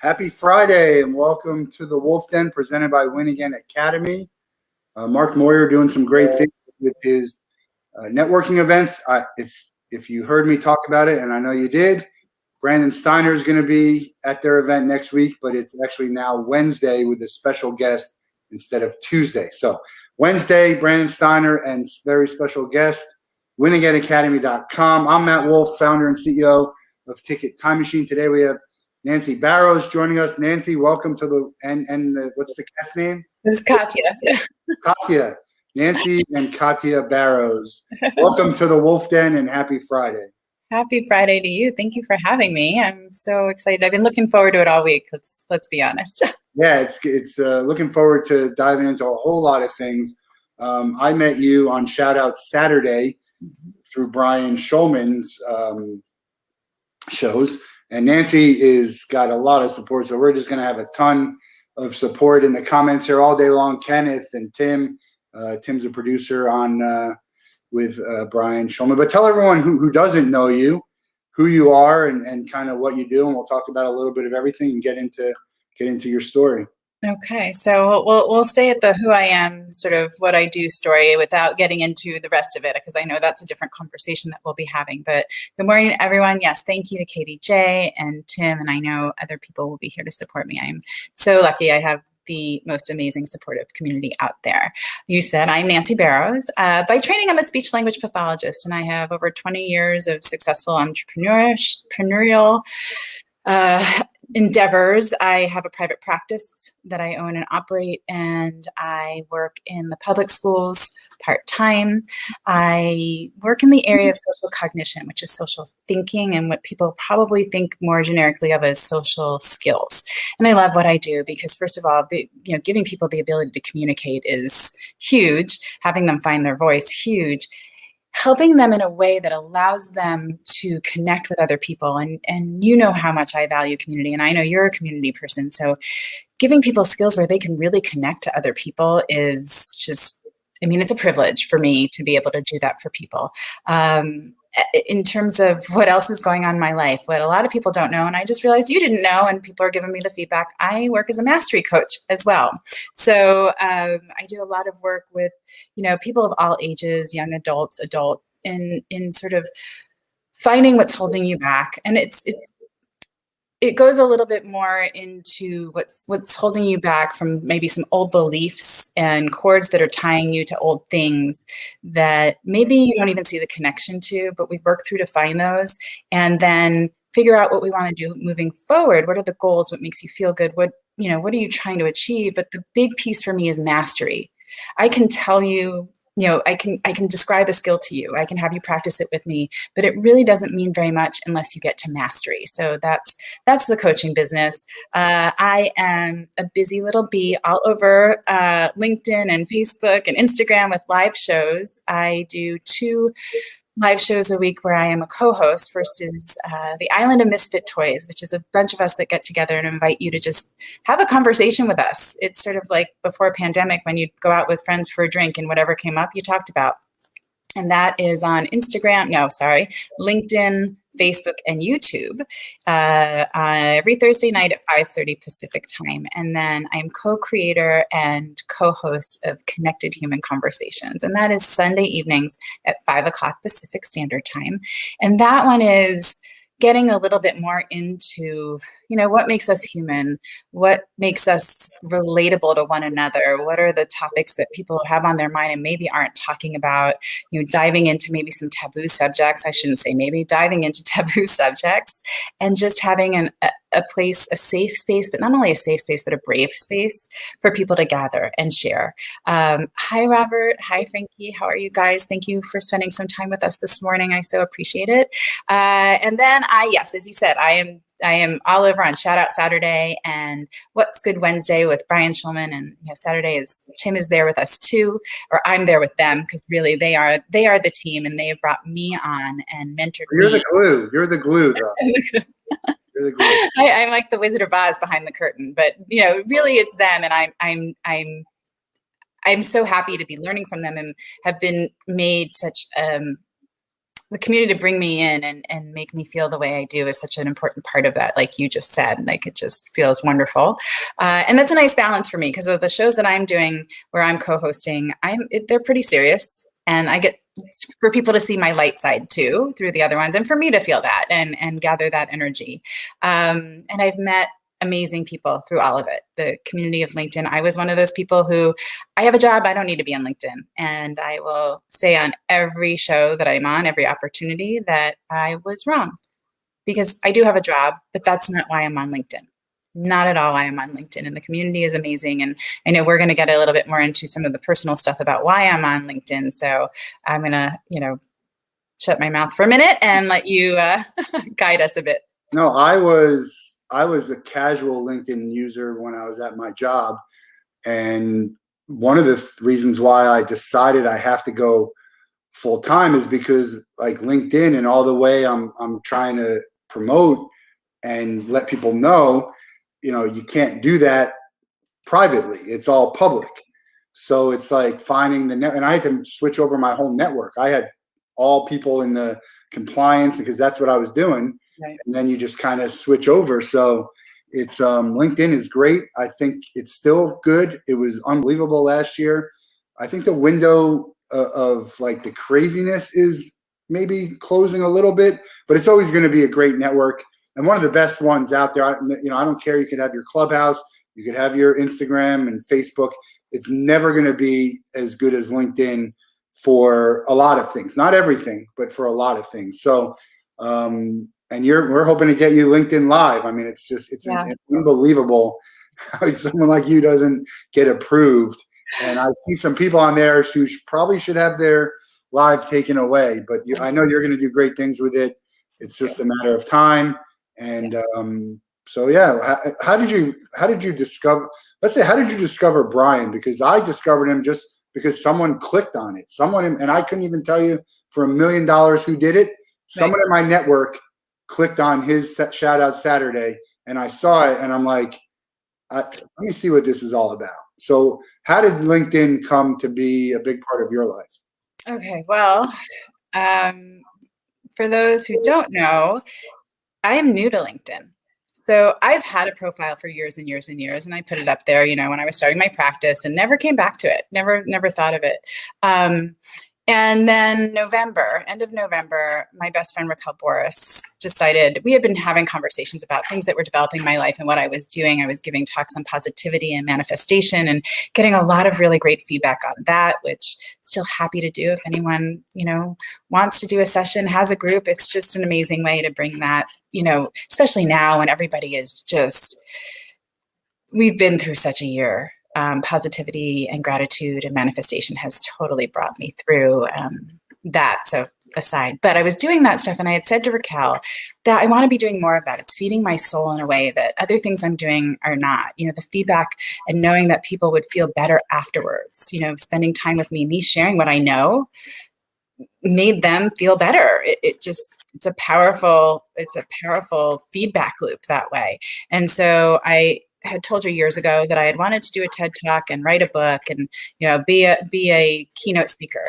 Happy Friday and welcome to the Wolff Den presented by Win Again Academy. Mark Moyer doing some great things with his networking events. If you heard me talk about it, and I know you did, Brandon Steiner is going to be at their event next week, but it's actually now Wednesday with a special guest instead of Tuesday. So Wednesday, Brandon Steiner and very special guest, winagainacademy.com. I'm Matt Wolff, founder and CEO of Ticket Time Machine. Today we have Nancy Barrows joining us. Nancy, welcome to what's the cat's name? This is Katya. Katya. Nancy and Katya Barrows. Welcome to the Wolff Den and happy Friday. Happy Friday to you. Thank you for having me. I'm so excited. I've been looking forward to it all week. Let's be honest. Yeah, it's looking forward to diving into a whole lot of things. I met you on Shout Out Saturday through Brian Schulman's shows. And Nancy is got a lot of support, so we're just going to have a ton of support in the comments here all day long. Kenneth and Tim, Tim's a producer on with Brian Schulman. But tell everyone who doesn't know you, who you are, and kind of what you do, and we'll talk about a little bit of everything and get into your story. Okay, so we'll stay at the who I am, sort of what I do story without getting into the rest of it, because I know that's a different conversation that we'll be having. But good morning, everyone. Yes, thank you to Katie J and Tim, and I know other people will be here to support me. I'm so lucky I have the most amazing supportive community out there. You said I'm Nancy Barrows. By training, I'm a speech language pathologist, and I have over 20 years of successful entrepreneurial endeavors. I have a private practice that I own and operate, and I work in the public schools part-time. I work in the area of social cognition, which is social thinking and what people probably think more generically of as social skills. And I love what I do because, first of all, giving people the ability to communicate is huge. Having them find their voice, huge. Helping them in a way that allows them to connect with other people. And you know how much I value community, and I know you're a community person. So giving people skills where they can really connect to other people is just, it's a privilege for me to be able to do that for people. In terms of what else is going on in my life, what a lot of people don't know, and I just realized you didn't know, and people are giving me the feedback, I work as a mastery coach as well. So I do a lot of work with, people of all ages, young adults, in sort of finding what's holding you back. And it goes a little bit more into what's holding you back from maybe some old beliefs and cords that are tying you to old things that maybe you don't even see the connection to, but we work through to find those and then figure out what we want to do moving forward. What are the goals? What makes you feel good? What are you trying to achieve? But the big piece for me is mastery. I can tell you, I can describe a skill to you. I can have you practice it with me, but it really doesn't mean very much unless you get to mastery. So that's the coaching business. I am a busy little bee all over LinkedIn and Facebook and Instagram with live shows. I do 2 live shows a week where I am a co-host. First is the Island of Misfit Toys, which is a bunch of us that get together and invite you to just have a conversation with us. It's sort of like before a pandemic when you'd go out with friends for a drink and whatever came up, you talked about. And that is on LinkedIn, Facebook, and YouTube every Thursday night at 5:30 Pacific time. And then I'm co-creator and co-host of Connected Human Conversations. And that is Sunday evenings at 5 o'clock Pacific Standard Time. And that one is getting a little bit more into, what makes us human, what makes us relatable to one another, what are the topics that people have on their mind and maybe aren't talking about, diving into maybe some taboo subjects. I shouldn't say maybe, diving into taboo subjects and just having a place, a safe space, but not only a safe space, but a brave space for people to gather and share. Hi, Robert. Hi, Frankie. How are you guys? Thank you for spending some time with us this morning. I so appreciate it. And then yes, as you said, I am all over on Shout Out Saturday and What's Good Wednesday with Brian Schulman. And Saturday Tim is there with us too, or I'm there with them because really they are the team and they have brought me on and mentored me. You're the glue. You're the glue, though. You're the glue. I'm like the Wizard of Oz behind the curtain, but really it's them, and I'm so happy to be learning from them and have been made such the community to bring me in and make me feel the way I do is such an important part of that. Like you just said, like it just feels wonderful. And that's a nice balance for me because of the shows that I'm doing where I'm co-hosting, they're pretty serious. And I get for people to see my light side too through the other ones, and for me to feel that and gather that energy. And I've met amazing people through all of it. The community of LinkedIn. I was one of those people who I have a job. I don't need to be on LinkedIn. And I will say on every show that I'm on, every opportunity that I was wrong because I do have a job, but that's not why I'm on LinkedIn. Not at all why I'm on LinkedIn. And the community is amazing. And I know we're going to get a little bit more into some of the personal stuff about why I'm on LinkedIn. So I'm going to, shut my mouth for a minute and let you guide us a bit. No, I was a casual LinkedIn user when I was at my job. And one of the reasons why I decided I have to go full time is because like LinkedIn and all the way I'm trying to promote and let people know, you can't do that privately. It's all public. So it's like finding the net, and I had to switch over my whole network. I had all people in the compliance because that's what I was doing. Right. And then you just kind of switch over. So it's LinkedIn is great. I think it's still good. It was unbelievable last year. I think the window of like the craziness is maybe closing a little bit, but it's always going to be a great network and one of the best ones out there. I don't care. You could have your Clubhouse, you could have your Instagram and Facebook. It's never going to be as good as LinkedIn for a lot of things, not everything, but for a lot of things. So, and we're hoping to get you LinkedIn Live. I mean, it's unbelievable how someone like you doesn't get approved. And I see some people on there who probably should have their live taken away, but I know you're going to do great things with it. It's just a matter of time. And so, yeah, how did you discover? Let's say, how did you discover Brian? Because I discovered him just because someone clicked on it. And I couldn't even tell you for $1 million who did it. Someone in my network clicked on his shout out Saturday, and I saw it, and I'm like, let me see what this is all about. So, how did LinkedIn come to be a big part of your life? Okay, well, for those who don't know, I am new to LinkedIn. So I've had a profile for years and years and years, and I put it up there, when I was starting my practice and never came back to it, never thought of it. And then end of November, my best friend, Raquel Boris, decided we had been having conversations about things that were developing my life and what I was doing. I was giving talks on positivity and manifestation and getting a lot of really great feedback on that, which still happy to do if anyone, wants to do a session, has a group. It's just an amazing way to bring that, especially now when everybody is we've been through such a year. Positivity and gratitude and manifestation has totally brought me through that. So aside, but I was doing that stuff and I had said to Raquel that I want to be doing more of that. It's feeding my soul in a way that other things I'm doing are not, the feedback and knowing that people would feel better afterwards, spending time with me sharing what I know made them feel better. It's a powerful feedback loop that way. And so I had told you years ago that I had wanted to do a TED Talk and write a book and, be a keynote speaker.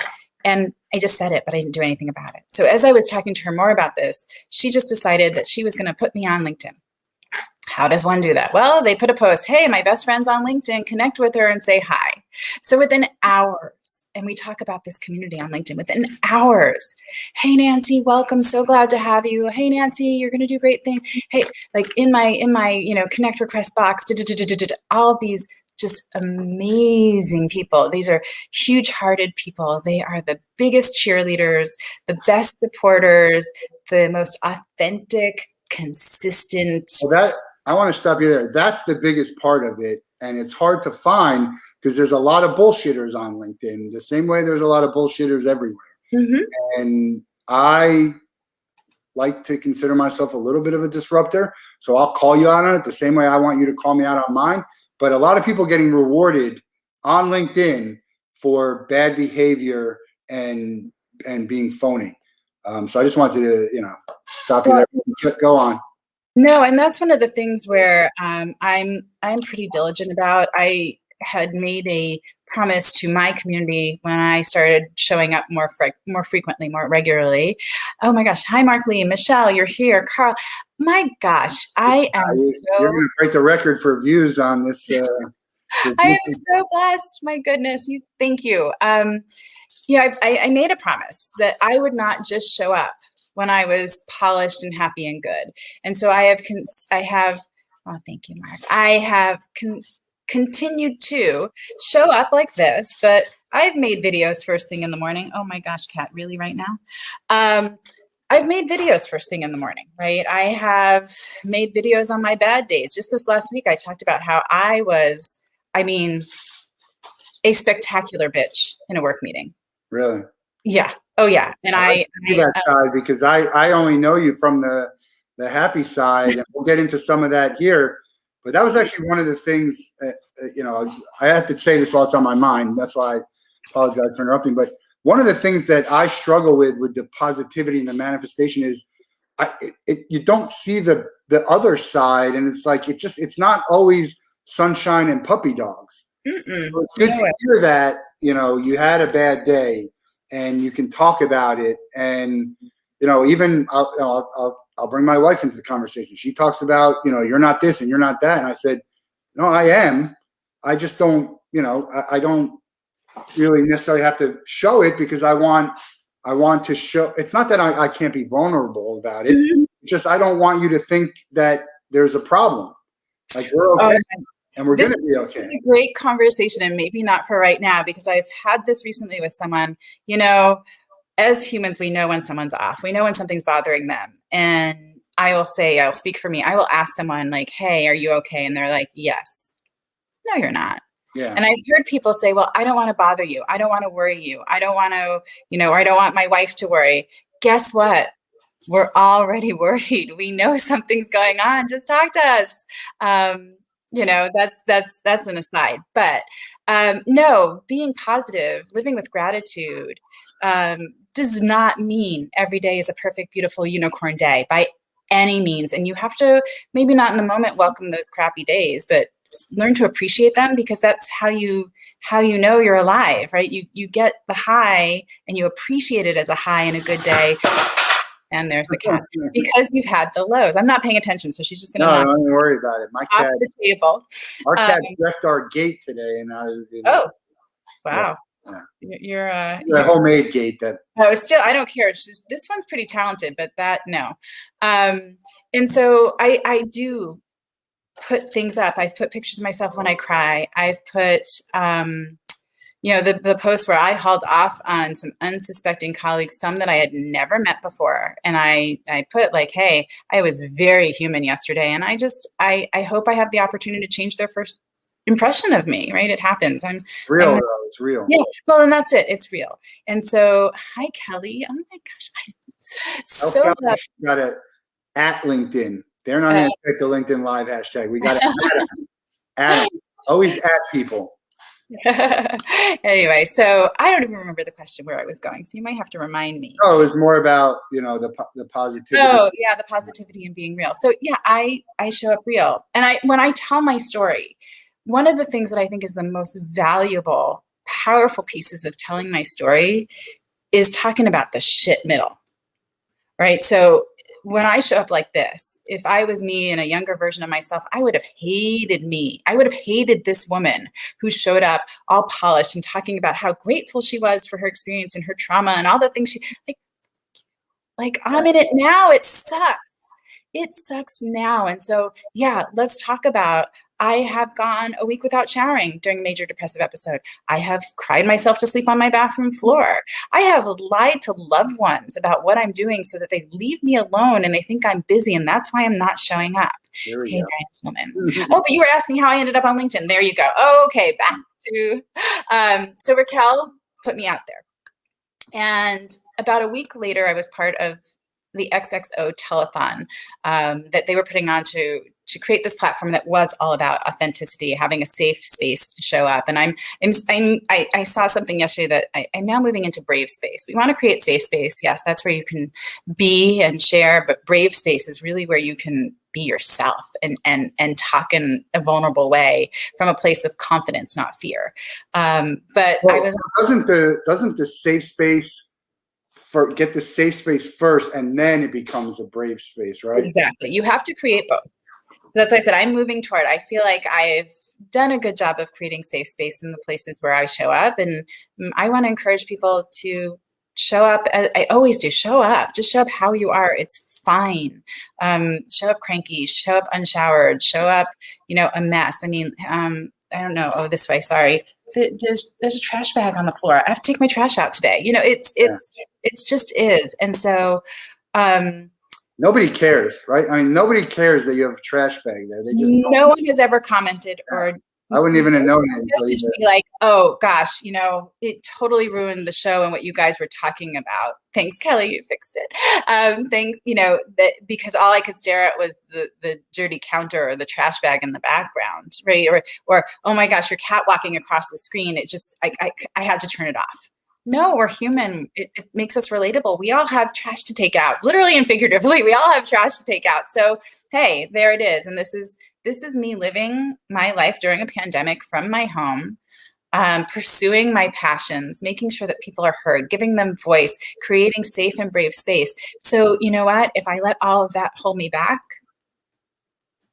And I just said it, but I didn't do anything about it. So as I was talking to her more about this, she just decided that she was going to put me on LinkedIn. How does one do that? Well, they put a post, hey, my best friend's on LinkedIn, connect with her and say hi. So within hours, and we talk about this community on LinkedIn, within hours, hey, Nancy, welcome. So glad to have you. Hey, Nancy, you're going to do great things. Hey, like in my connect request box, all these just amazing people. These are huge-hearted people. They are the biggest cheerleaders, the best supporters, the most authentic, consistent. Well, I want to stop you there. That's the biggest part of it. And it's hard to find because there's a lot of bullshitters on LinkedIn, the same way there's a lot of bullshitters everywhere. Mm-hmm. And I like to consider myself a little bit of a disruptor. So I'll call you out on it the same way I want you to call me out on mine. But a lot of people getting rewarded on LinkedIn for bad behavior and being phony. So I just wanted to, stop you there. Go on. No, and that's one of the things where I'm pretty diligent about. I had made a promise to my community when I started showing up more frequently, more regularly. Oh my gosh. Hi, Mark Lee, Michelle, you're here. Carl. My gosh, I am You're going to break the record for views on this. I am so blessed. My goodness. Thank you. I made a promise that I would not just show up when I was polished and happy and good. And so I have, oh, thank you, Mark. I have continued to show up like this, but I've made videos first thing in the morning. Oh my gosh, Kat, really right now? I've made videos first thing in the morning, right? I have made videos on my bad days. Just this last week, I talked about how I was, a spectacular bitch in a work meeting. Really? Yeah. Oh yeah. And I see that side because I only know you from the happy side, and we'll get into some of that here. But that was actually one of the things, I have to say this while it's on my mind. That's why I apologize for interrupting. But one of the things that I struggle with the positivity and the manifestation is you don't see the other side, and it's like it's not always sunshine and puppy dogs. So it's good to hear that you had a bad day and you can talk about it, and even I'll bring my wife into the conversation. She talks about you're not this and you're not that, and I said no, I am. I just don't I don't really necessarily have to show it because I want to show. It's not that I can't be vulnerable about it. It's just I don't want you to think that there's a problem. Like we're okay. And we're going to be okay. It's a great conversation, and maybe not for right now, because I've had this recently with someone. As humans, we know when someone's off. We know when something's bothering them. And I'll speak for me. I will ask someone like, hey, are you okay? And they're like, yes. No, you're not. Yeah. And I've heard people say, well, I don't want to bother you. I don't want to worry you. I don't want to, or I don't want my wife to worry. Guess what? We're already worried. We know something's going on. Just talk to us. That's an aside, but no, being positive, living with gratitude does not mean every day is a perfect, beautiful unicorn day by any means. And you have to, maybe not in the moment, welcome those crappy days, but learn to appreciate them, because that's how you know you're alive, right? You get the high and you appreciate it as a high in a good day. And there's the cat, because you've had the lows. I'm not paying attention, so she's just going to knock. No, don't worry about it. My cat, off the table. Our cat wrecked our gate today, and I was. Oh, wow! Yeah. You're a homemade gate that. No, still, I don't care. It's just, this one's pretty talented, but that no. And so I do put things up. I've put pictures of myself when I cry. I've put. The post where I hauled off on some unsuspecting colleagues, some that I had never met before. And I put like, hey, I was very human yesterday. And I hope I have the opportunity to change their first impression of me, right? It happens. It's real. It's real. Yeah. Well, and that's it. It's real. And so, hi, Kelly. Oh my gosh. Got it at LinkedIn. They're not going to pick the LinkedIn Live hashtag. We got to add them. Always at people. Anyway, so I don't even remember the question where I was going, so you might have to remind me. Oh, it was more about the positivity. Oh yeah, the positivity and being real. So yeah, I show up real, and when I tell my story, one of the things that I think is the most valuable, powerful pieces of telling my story is talking about the shit middle, right? So when I show up like this, if I was me in a younger version of myself, I would have hated me. I would have hated this woman who showed up all polished and talking about how grateful she was for her experience and her trauma and all the things she like I'm in it now. It sucks. It sucks now. And so, yeah, let's talk about, I have gone a week without showering during a major depressive episode. I have cried myself to sleep on my bathroom floor. I have lied to loved ones about what I'm doing so that they leave me alone and they think I'm busy, and that's why I'm not showing up. Hey, woman. Oh, but you were asking how I ended up on LinkedIn. There you go. Okay, back to so Raquel put me out there. And about a week later, I was part of the XXO telethon that they were putting on to to create this platform that was all about authenticity, having a safe space to show up. And I saw something yesterday that I'm now moving into brave space. We want to create safe space. Yes, that's where you can be and share, but brave space is really where you can be yourself and talk in a vulnerable way from a place of confidence, not fear. But well, doesn't the safe space get the safe space first, and then it becomes a brave space, right? Exactly. You have to create both. So that's why I said I'm moving toward. I feel like I've done a good job of creating safe space in the places where I show up, and I want to encourage people to show up. I always do. Show up. Just show up how you are. It's fine. Show up cranky. Show up unshowered. Show up, a mess. I mean, I don't know. Oh, this way. Sorry. There's a trash bag on the floor. I have to take my trash out today. It's just is. And so, nobody cares, right? I mean, nobody cares that you have a trash bag there. They just no one has ever commented or I wouldn't even have known it until you be like, oh gosh, it totally ruined the show and what you guys were talking about. Thanks, Kelly, you fixed it. Thanks, that because all I could stare at was the dirty counter or the trash bag in the background, right? Or oh my gosh, your cat walking across the screen. It just I had to turn it off. No, we're human. It makes us relatable. We all have trash to take out, literally and figuratively. We all have trash to take out. So hey, there it is. And this is me living my life during a pandemic from my home, pursuing my passions, making sure that people are heard, giving them voice, creating safe and brave space. So you know what? If I let all of that hold me back,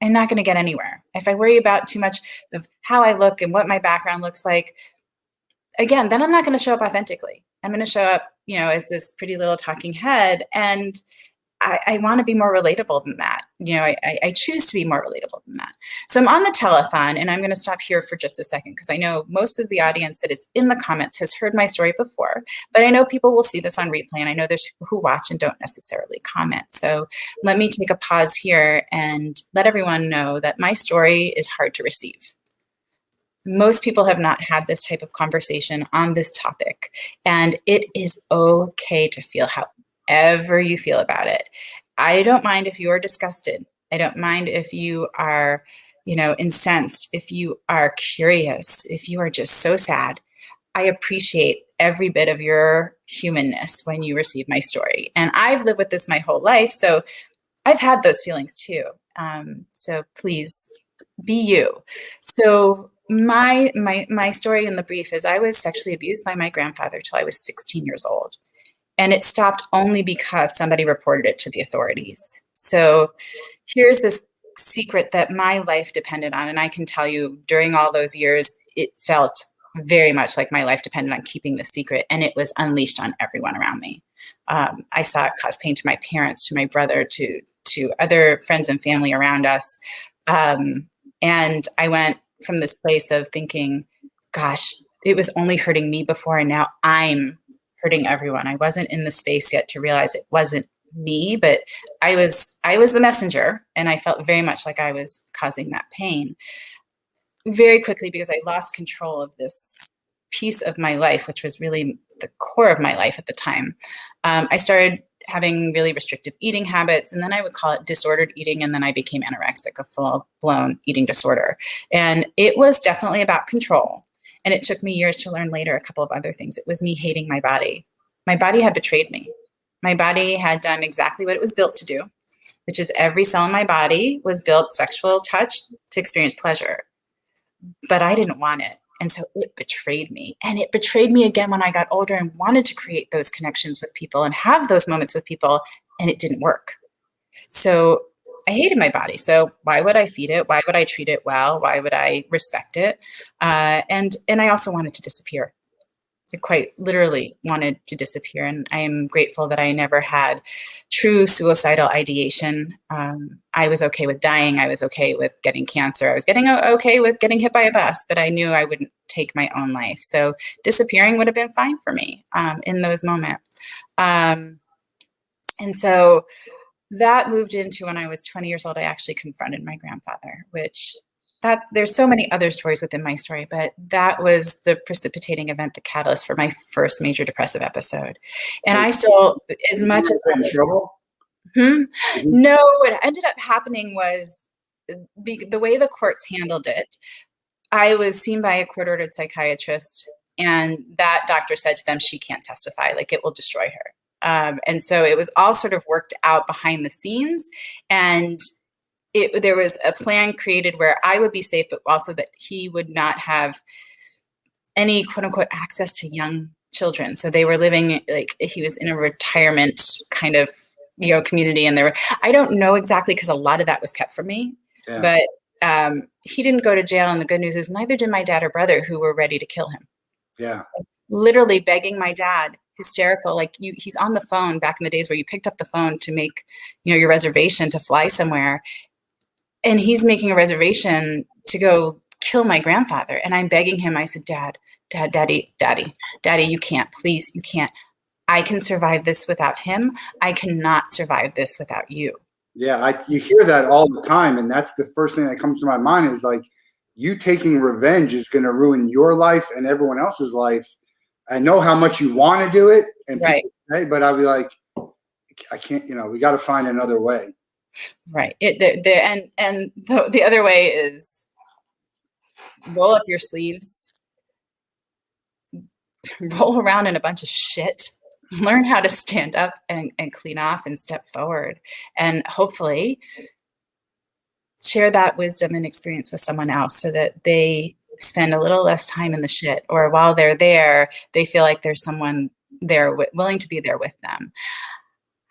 I'm not going to get anywhere. If I worry about too much of how I look and what my background looks like, again, then I'm not going to show up authentically. I'm going to show up, as this pretty little talking head. And I want to be more relatable than that. I choose to be more relatable than that. So I'm on the telethon, and I'm going to stop here for just a second because I know most of the audience that is in the comments has heard my story before, but I know people will see this on replay, and I know there's people who watch and don't necessarily comment. So let me take a pause here and let everyone know that my story is hard to receive. Most people have not had this type of conversation on this topic, and it is okay to feel however you feel about it. I don't mind if you're disgusted. I don't mind if you are, incensed, if you are curious, if you are just so sad. I appreciate every bit of your humanness when you receive my story. And I've lived with this my whole life, so I've had those feelings too. So please be you. So my story in the brief is I was sexually abused by my grandfather till I was 16 years old. And it stopped only because somebody reported it to the authorities. So here's this secret that my life depended on. And I can tell you during all those years, it felt very much like my life depended on keeping the secret. And it was unleashed on everyone around me. I saw it cause pain to my parents, to my brother, to other friends and family around us. And I went from this place of thinking, gosh, it was only hurting me before, and now I'm hurting everyone. I wasn't in the space yet to realize it wasn't me, but I was the messenger, and I felt very much like I was causing that pain. Very quickly, because I lost control of this piece of my life, which was really the core of my life at the time, I started having really restrictive eating habits, and then I would call it disordered eating, and then I became anorexic, a full-blown eating disorder. And it was definitely about control. And it took me years to learn later a couple of other things. It was me hating my body. My body had betrayed me. My body had done exactly what it was built to do, which is every cell in my body was built sexual touch to experience pleasure. But I didn't want it. And so it betrayed me. And it betrayed me again when I got older and wanted to create those connections with people and have those moments with people, and it didn't work. So I hated my body. So why would I feed it? Why would I treat it well? Why would I respect it? And I also wanted to disappear. I quite literally wanted to disappear. And I am grateful that I never had true suicidal ideation. I was okay with dying. I was okay with getting cancer. I was okay with getting hit by a bus, but I knew I wouldn't take my own life. So disappearing would have been fine for me in those moments. And so that moved into when I was 20 years old, I actually confronted my grandfather, there's so many other stories within my story, but that was the precipitating event, the catalyst for my first major depressive episode. And I still, as much as in trouble? No, what ended up happening was the way the courts handled it, I was seen by a court-ordered psychiatrist, and that doctor said to them, she can't testify, like it will destroy her. And so it was all sort of worked out behind the scenes, and there was a plan created where I would be safe, but also that he would not have any quote unquote access to young children. So they were living, like he was in a retirement kind of, community, and I don't know exactly, because a lot of that was kept from me, but he didn't go to jail. And the good news is neither did my dad or brother, who were ready to kill him. Yeah. Literally begging my dad, hysterical, like he's on the phone back in the days where you picked up the phone to make, your reservation to fly somewhere. And he's making a reservation to go kill my grandfather. And I'm begging him. I said, Daddy, you can't, please, you can't. I can survive this without him. I cannot survive this without you. Yeah, you hear that all the time, and that's the first thing that comes to my mind is like, you taking revenge is going to ruin your life and everyone else's life. I know how much you want to do it, and right, say, but I'll be like, I can't. We got to find another way. Right. The other way is roll up your sleeves, roll around in a bunch of shit. Learn how to stand up and clean off and step forward, and hopefully share that wisdom and experience with someone else so that they spend a little less time in the shit, or while they're there, they feel like there's someone there willing to be there with them.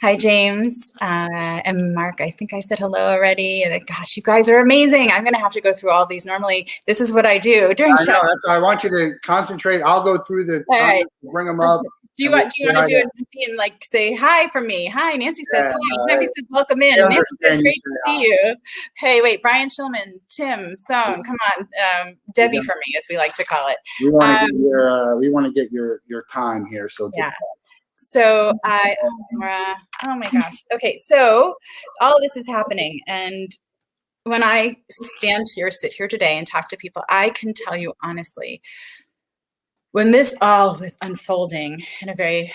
Hi, James and Mark. I think I said hello already. Gosh, you guys are amazing. I'm going to have to go through all these. Normally, this is what I do during show. I want you to concentrate. I'll go through the right. Bring them up. Do you want to do it, Nancy, and like say hi from me? Hi, Nancy says hi. Debbie says welcome in. Nancy says great to see you. Hey, wait, Brian Shulman, Tim, Sohn, come on, Debbie for me, as we like to call it. We want to get your time here. So yeah. So oh my gosh. Okay, so all of this is happening, and when I sit here today and talk to people, I can tell you honestly, when this all was unfolding in a very,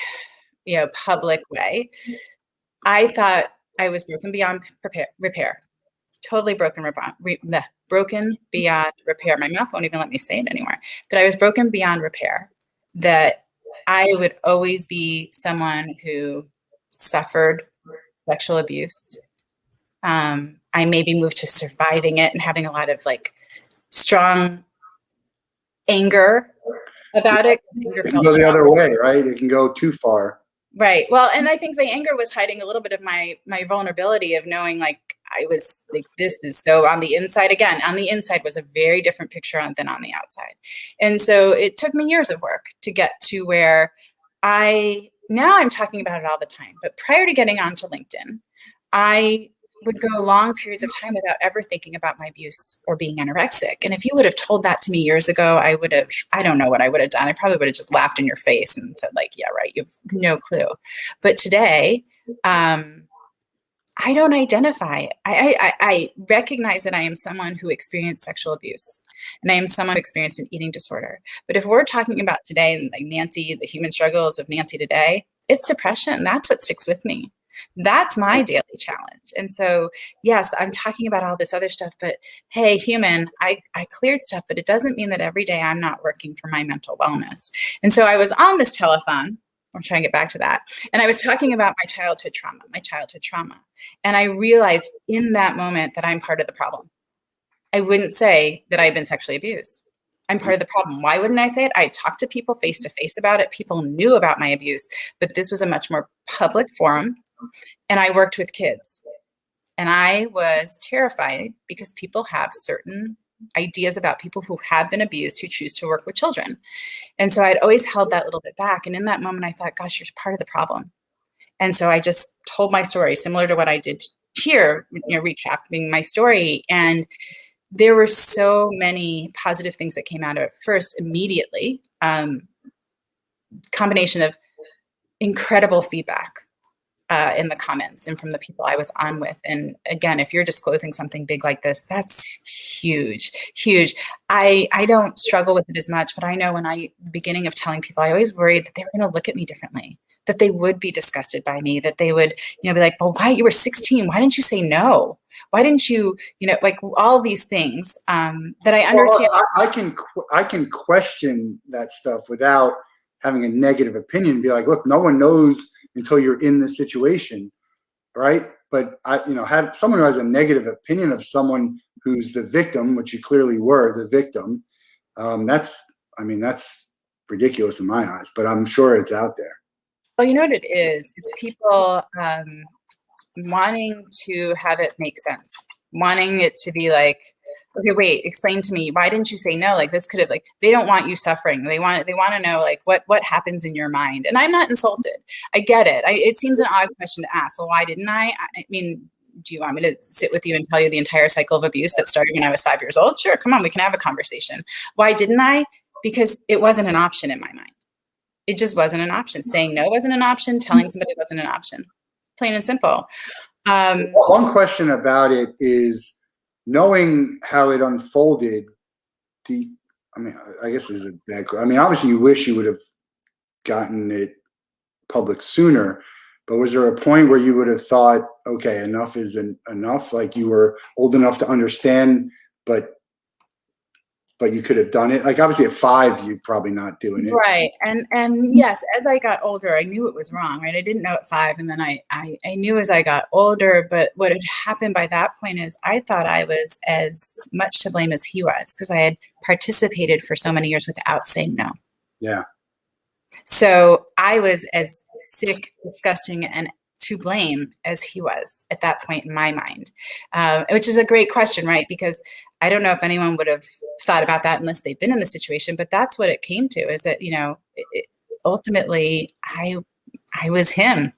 public way, I thought I was broken beyond repair. Totally broken beyond repair. My mouth won't even let me say it anymore. That I was broken beyond repair. That I would always be someone who suffered sexual abuse. I maybe moved to surviving it and having a lot of like strong anger about it. It can go the other way, right? It can go too far. Right. Well, and I think the anger was hiding a little bit of my vulnerability of knowing like I was like, this is so on the inside. Again, on the inside was a very different picture than on the outside. And so it took me years of work to get to where now I'm talking about it all the time. But prior to getting onto LinkedIn, I would go long periods of time without ever thinking about my abuse or being anorexic. And if you would have told that to me years ago, I don't know what I would have done. I probably would have just laughed in your face and said like, yeah, right. You have no clue. But today, I don't identify. I recognize that I am someone who experienced sexual abuse, and I am someone who experienced an eating disorder. But if we're talking about today, like Nancy, the human struggles of Nancy today, it's depression. That's what sticks with me. That's my daily challenge. And so, yes, I'm talking about all this other stuff, but hey, human, I cleared stuff, but it doesn't mean that every day I'm not working for my mental wellness. And so I was on this telethon. I'm trying to get back to that. And I was talking about my childhood trauma. And I realized in that moment that I'm part of the problem. I wouldn't say that I've been sexually abused. I'm part of the problem. Why wouldn't I say it? I talked to people face to face about it. People knew about my abuse, but this was a much more public forum. And I worked with kids. And I was terrified because people have certain ideas about people who have been abused who choose to work with children. And so I'd always held that little bit back. And in that moment, I thought, gosh, you're part of the problem. And so I just told my story similar to what I did here, recapping my story. And there were so many positive things that came out of it. First, immediately, combination of incredible feedback in the comments and from the people I was on with. And again, if you're disclosing something big like this, that's huge, huge. I don't struggle with it as much, but I know beginning of telling people, I always worried that they were going to look at me differently, that they would be disgusted by me, that they would, be like, well, why, you were 16. Why didn't you say no? Why didn't you, like all these things that I understand. Well, I can question that stuff without having a negative opinion. Be like, look, no one knows until you're in the situation, right? But have someone who has a negative opinion of someone who's the victim, which you clearly were the victim. That's ridiculous in my eyes, but I'm sure it's out there. Well, you know what it is? It's people wanting to have it make sense, wanting it to be like, okay, wait, explain to me, why didn't you say no? Like this could have, like, they don't want you suffering. They want to know like what happens in your mind. And I'm not insulted. I get it. It seems an odd question to ask. Well, why didn't I? I mean, do you want me to sit with you and tell you the entire cycle of abuse that started when I was 5 years old? Sure, come on, we can have a conversation. Why didn't I? Because it wasn't an option in my mind. It just wasn't an option. Saying no wasn't an option. Telling somebody wasn't an option. Plain and simple. One question about it is, knowing how it unfolded, I guess is a bad question. I mean, obviously you wish you would have gotten it public sooner, but was there a point where you would have thought, okay, enough is enough? Like you were old enough to understand, but you could have done it. Like obviously at 5, you're probably not doing it. Right. And yes, as I got older, I knew it was wrong, right? I didn't know at 5. And then I knew as I got older, but what had happened by that point is I thought I was as much to blame as he was, because I had participated for so many years without saying no. Yeah. So I was as sick, disgusting, and to blame as he was at that point in my mind, which is a great question, right? Because I don't know if anyone would have thought about that unless they've been in the situation, but that's what it came to, is that, ultimately I was him,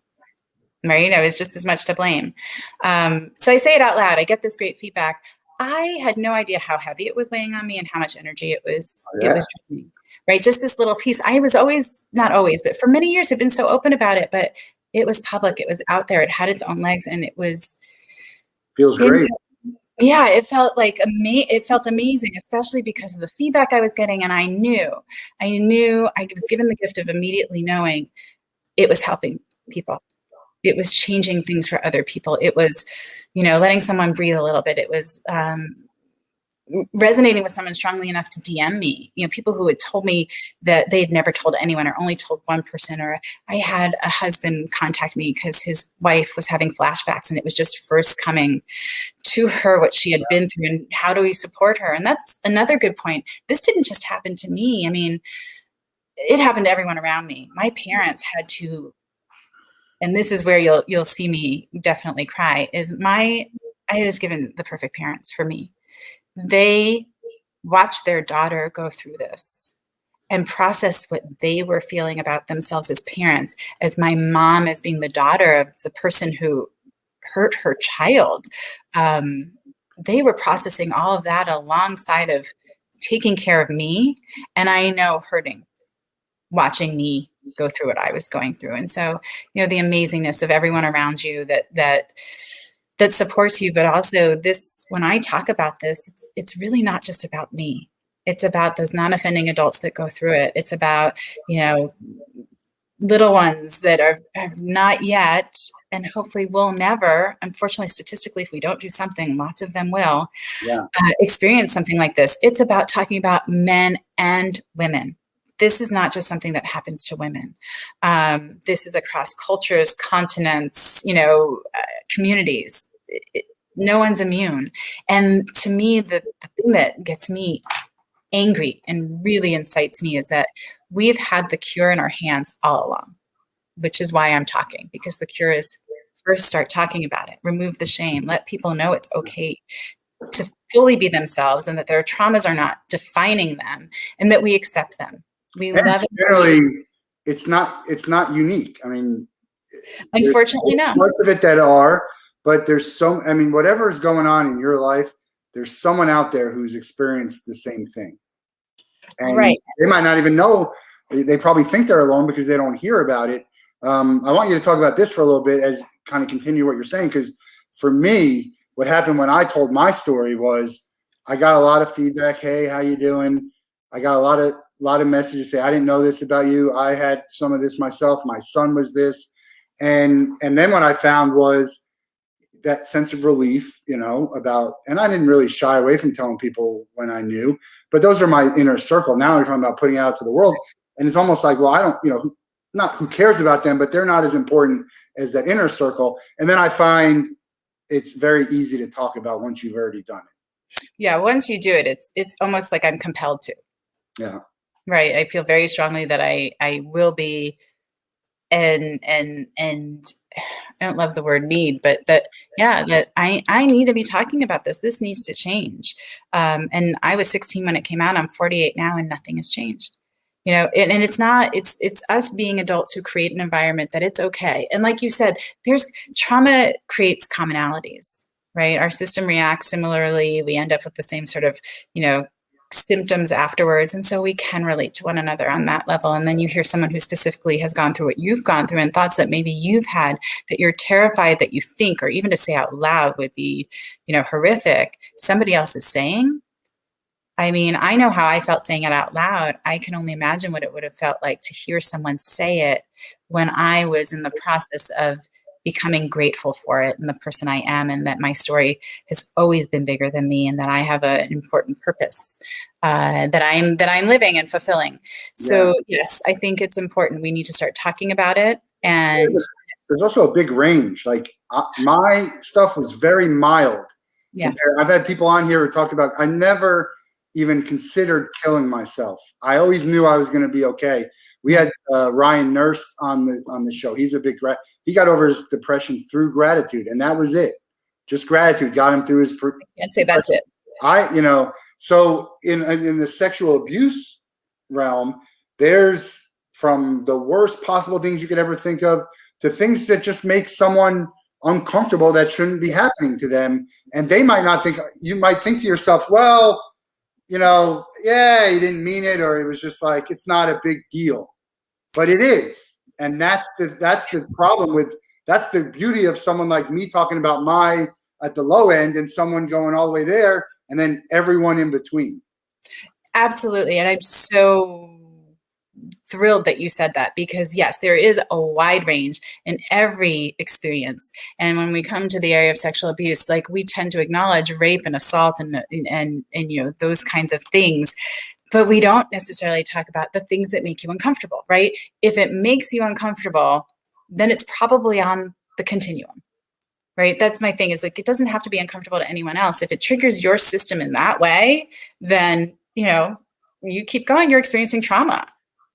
right? I was just as much to blame. So I say it out loud. I get this great feedback. I had no idea how heavy it was weighing on me and how much energy it was draining, right? Just this little piece. I was always, not always, but for many years had been so open about it, but it was public. It was out there. It had its own legs, and it was feels great. Yeah, it felt like it felt amazing, especially because of the feedback I was getting, and I knew I was given the gift of immediately knowing it was helping people. It was changing things for other people. It was, letting someone breathe a little bit. It was resonating with someone strongly enough to DM me, people who had told me that they had never told anyone or only told one person. Or I had a husband contact me because his wife was having flashbacks, and it was just first coming to her what she had been through and how do we support her. And that's another good point. This didn't just happen to me. I mean, it happened to everyone around me. My parents had to, and this is where you'll see me definitely cry, I was given the perfect parents for me. They watched their daughter go through this and process what they were feeling about themselves as parents, as my mom, as being the daughter of the person who hurt her child. They were processing all of that alongside of taking care of me. And I know hurting, watching me go through what I was going through. And so, the amazingness of everyone around you that supports you, but also this, when I talk about this, it's really not just about me. It's about those non-offending adults that go through it. It's about, little ones that have not yet, and hopefully will never, unfortunately, statistically, if we don't do something, lots of them will experience something like this. It's about talking about men and women. This is not just something that happens to women. This is across cultures, continents, communities. No one's immune. And to me, the thing that gets me angry and really incites me is that we've had the cure in our hands all along, which is why I'm talking, because the cure is first start talking about it, remove the shame, let people know it's okay to fully be themselves and that their traumas are not defining them and that we accept them. We love it. Generally, it's not unique. I mean, unfortunately, no. Parts of it that are, but there's whatever is going on in your life, there's someone out there who's experienced the same thing. And they might not even know. They probably think they're alone because they don't hear about it. I want you to talk about this for a little bit as kind of continue what you're saying, because for me, what happened when I told my story was I got a lot of feedback. Hey, how you doing? I got a lot of lot of messages say, I didn't know this about you. I had some of this myself. My son was this. And then what I found was that sense of relief, about, and I didn't really shy away from telling people when I knew, but those are my inner circle. Now we're talking about putting it out to the world. And it's almost like, well, I don't, not who cares about them, but they're not as important as that inner circle. And then I find it's very easy to talk about once you've already done it. Yeah. Once you do it, it's almost like I'm compelled to. Yeah. Right. I feel very strongly that I will be, and I don't love the word need, but that I need to be talking about this. This needs to change. And I was 16 when it came out. I'm 48 now, and nothing has changed. And it's not, it's us being adults who create an environment that it's okay. And like you said, trauma creates commonalities, right? Our system reacts similarly. We end up with the same sort of, symptoms afterwards. And so we can relate to one another on that level. And then you hear someone who specifically has gone through what you've gone through and thoughts that maybe you've had that you're terrified that you think, or even to say out loud would be, horrific. Somebody else is saying. I mean, I know how I felt saying it out loud. I can only imagine what it would have felt like to hear someone say it when I was in the process of becoming grateful for it and the person I am, and that my story has always been bigger than me, and that I have an important purpose that I'm living and fulfilling. So yes, I think it's important. We need to start talking about it. And there's also a big range. Like my stuff was very mild. Yeah. I've had people on here who talked about, I never even considered killing myself. I always knew I was going to be okay. We had Ryan Nurse on the show. He's a big, he got over his depression through gratitude, and that was it. Just gratitude got him through his. I'd say that's it. So in the sexual abuse realm, there's from the worst possible things you could ever think of to things that just make someone uncomfortable that shouldn't be happening to them. And they might not think, you might think to yourself, well, you didn't mean it, or it was just like, it's not a big deal, but it is. And that's the problem that's the beauty of someone like me talking about at the low end, and someone going all the way there, and then everyone in between. Absolutely. And I'm so thrilled that you said that, because yes, there is a wide range in every experience. And when we come to the area of sexual abuse, like, we tend to acknowledge rape and assault and those kinds of things, but we don't necessarily talk about the things that make you uncomfortable, right? If it makes you uncomfortable, then it's probably on the continuum, right? That's my thing, is like, it doesn't have to be uncomfortable to anyone else. If it triggers your system in that way, then, you keep going, you're experiencing trauma,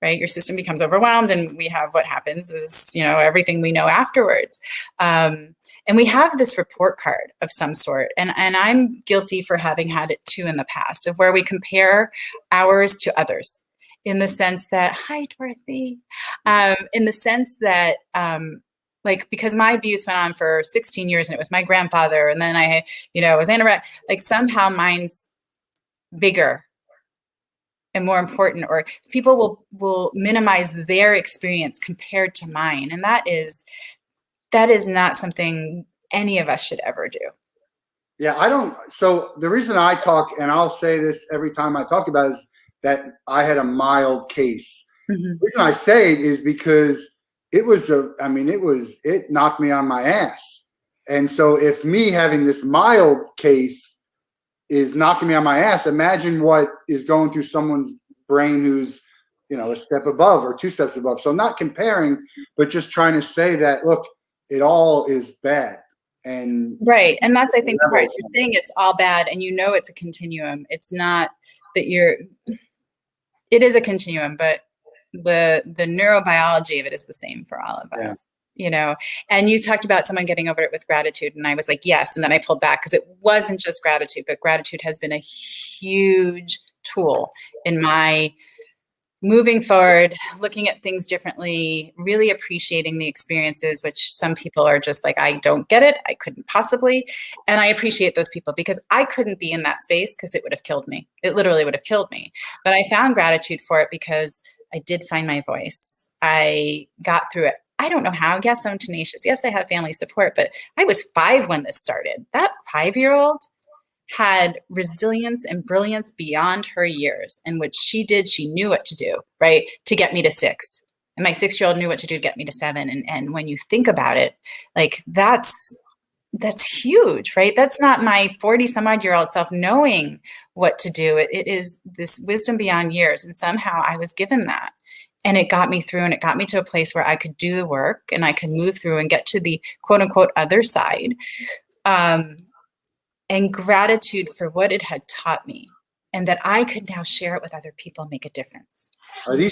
right? Your system becomes overwhelmed, and we have what happens is, everything we know afterwards. And we have this report card of some sort. And I'm guilty for having had it too in the past, of where we compare ours to others, in the sense that, hi, Dorothy, in the sense that, because my abuse went on for 16 years, and it was my grandfather, and then I, was anorexic, like somehow mine's bigger and more important, or people will minimize their experience compared to mine. And that is not something any of us should ever do. Yeah, so the reason I talk, and I'll say this every time I talk about it, is that I had a mild case. Mm-hmm. The reason I say it is because it knocked me on my ass. And so if me having this mild case is knocking me on my ass, imagine what is going through someone's brain who's, a step above or two steps above. So I'm not comparing, but just trying to say that, look, it all is bad. And right. And that's, I think, the part. You're saying it's all bad, and it's a continuum. It's not that it is a continuum, but the neurobiology of it is the same for all of us. And you talked about someone getting over it with gratitude. And I was like, yes. And then I pulled back, because it wasn't just gratitude, but gratitude has been a huge tool in my moving forward, looking at things differently, really appreciating the experiences, which some people are just like, I don't get it. I couldn't possibly. And I appreciate those people, because I couldn't be in that space, because it would have killed me. It literally would have killed me. But I found gratitude for it, because I did find my voice. I got through it. I don't know how. Yes, I'm tenacious. Yes, I have family support, but I was 5 when this started. That 5-year-old, had resilience and brilliance beyond her years. And what she did, she knew what to do, right? To get me to 6. And my 6-year-old knew what to do to get me to 7. And when you think about it, like that's huge, right? That's not my 40 some odd year old self knowing what to do. It is this wisdom beyond years. And somehow I was given that. And it got me through, and it got me to a place where I could do the work and I could move through and get to the quote unquote other side. And gratitude for what it had taught me, and that I could now share it with other people and make a difference. Are these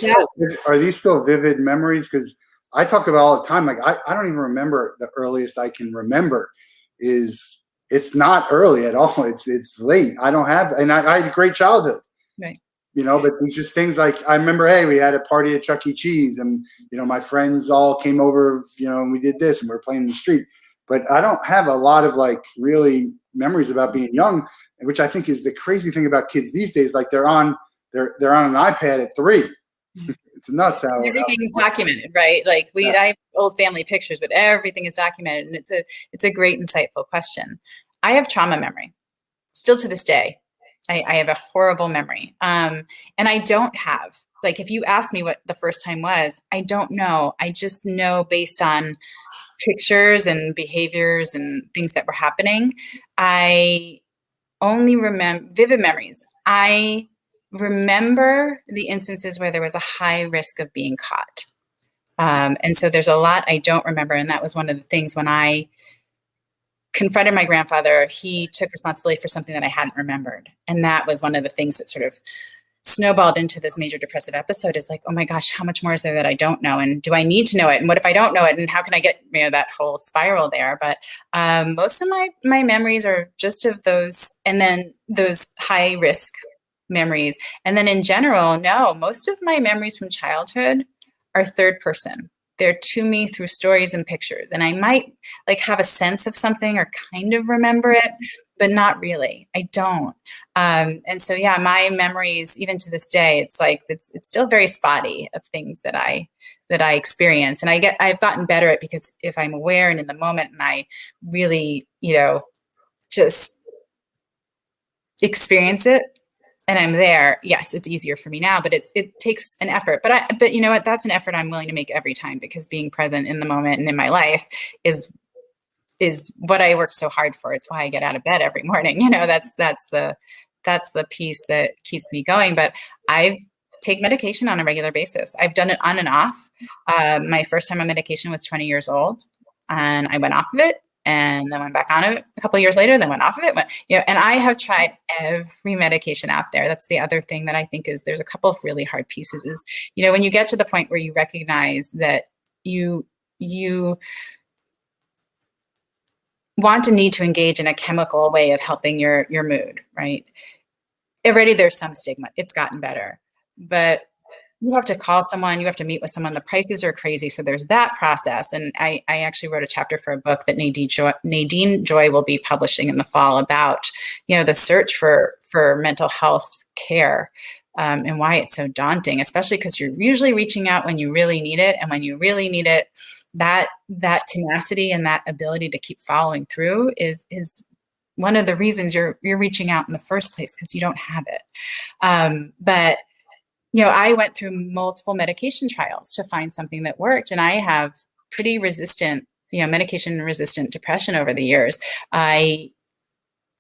still vivid memories? Because I talk about all the time, like I don't even remember. The earliest I can remember it's not early at all. It's late. I don't have, and I had a great childhood. Right. But it's just things like, I remember, hey, we had a party at Chuck E. Cheese, and my friends all came over, and we did this, and we were playing in the street. But I don't have a lot of like really memories about being young, which I think is the crazy thing about kids these days. Like they're on an iPad at 3. It's nuts. Everything is documented, right? Like I have old family pictures, but everything is documented, and it's a great, insightful question. I have trauma memory, still to this day. I have a horrible memory, and I don't have, like, if you ask me what the first time was, I don't know. I just know based on pictures and behaviors and things that were happening. I only remember vivid memories. I remember the instances where there was a high risk of being caught. And so there's a lot I don't remember. And that was one of the things when I confronted my grandfather, he took responsibility for something that I hadn't remembered. And that was one of the things that sort of snowballed into this major depressive episode, is like, oh my gosh, how much more is there that I don't know? And do I need to know it? And what if I don't know it? And how can I get, that whole spiral there? But most of my memories are just of those, and then those high risk memories. And then in general, no, most of my memories from childhood are third person. They're to me through stories and pictures. And I might like have a sense of something or kind of remember it, but not really. I don't. And so, yeah, my memories, even to this day, it's like, it's still very spotty of things that I experience. And I've gotten better at, because if I'm aware and in the moment and I really, just experience it, and I'm there, yes, it's easier for me now, but it takes an effort. But you know what? That's an effort I'm willing to make every time, because being present in the moment and in my life is what I work so hard for. It's why I get out of bed every morning. That's the piece that keeps me going. But I take medication on a regular basis. I've done it on and off. My first time on medication was 20 years old, and I went off of it. And then went back on it a couple of years later, then went off of it. And I have tried every medication out there. That's the other thing that I think is, there's a couple of really hard pieces is, when you get to the point where you recognize that you want to need to engage in a chemical way of helping your mood, right? Already there's some stigma. It's gotten better. But you have to call someone, you have to meet with someone. The prices are crazy. So there's that process. And I actually wrote a chapter for a book that Nadine Joy will be publishing in the fall about, the search for mental health care, and why it's so daunting, especially because you're usually reaching out when you really need it. And when you really need it, that tenacity and that ability to keep following through is one of the reasons you're reaching out in the first place, because you don't have it. But I went through multiple medication trials to find something that worked. And I have pretty resistant, medication resistant depression over the years. I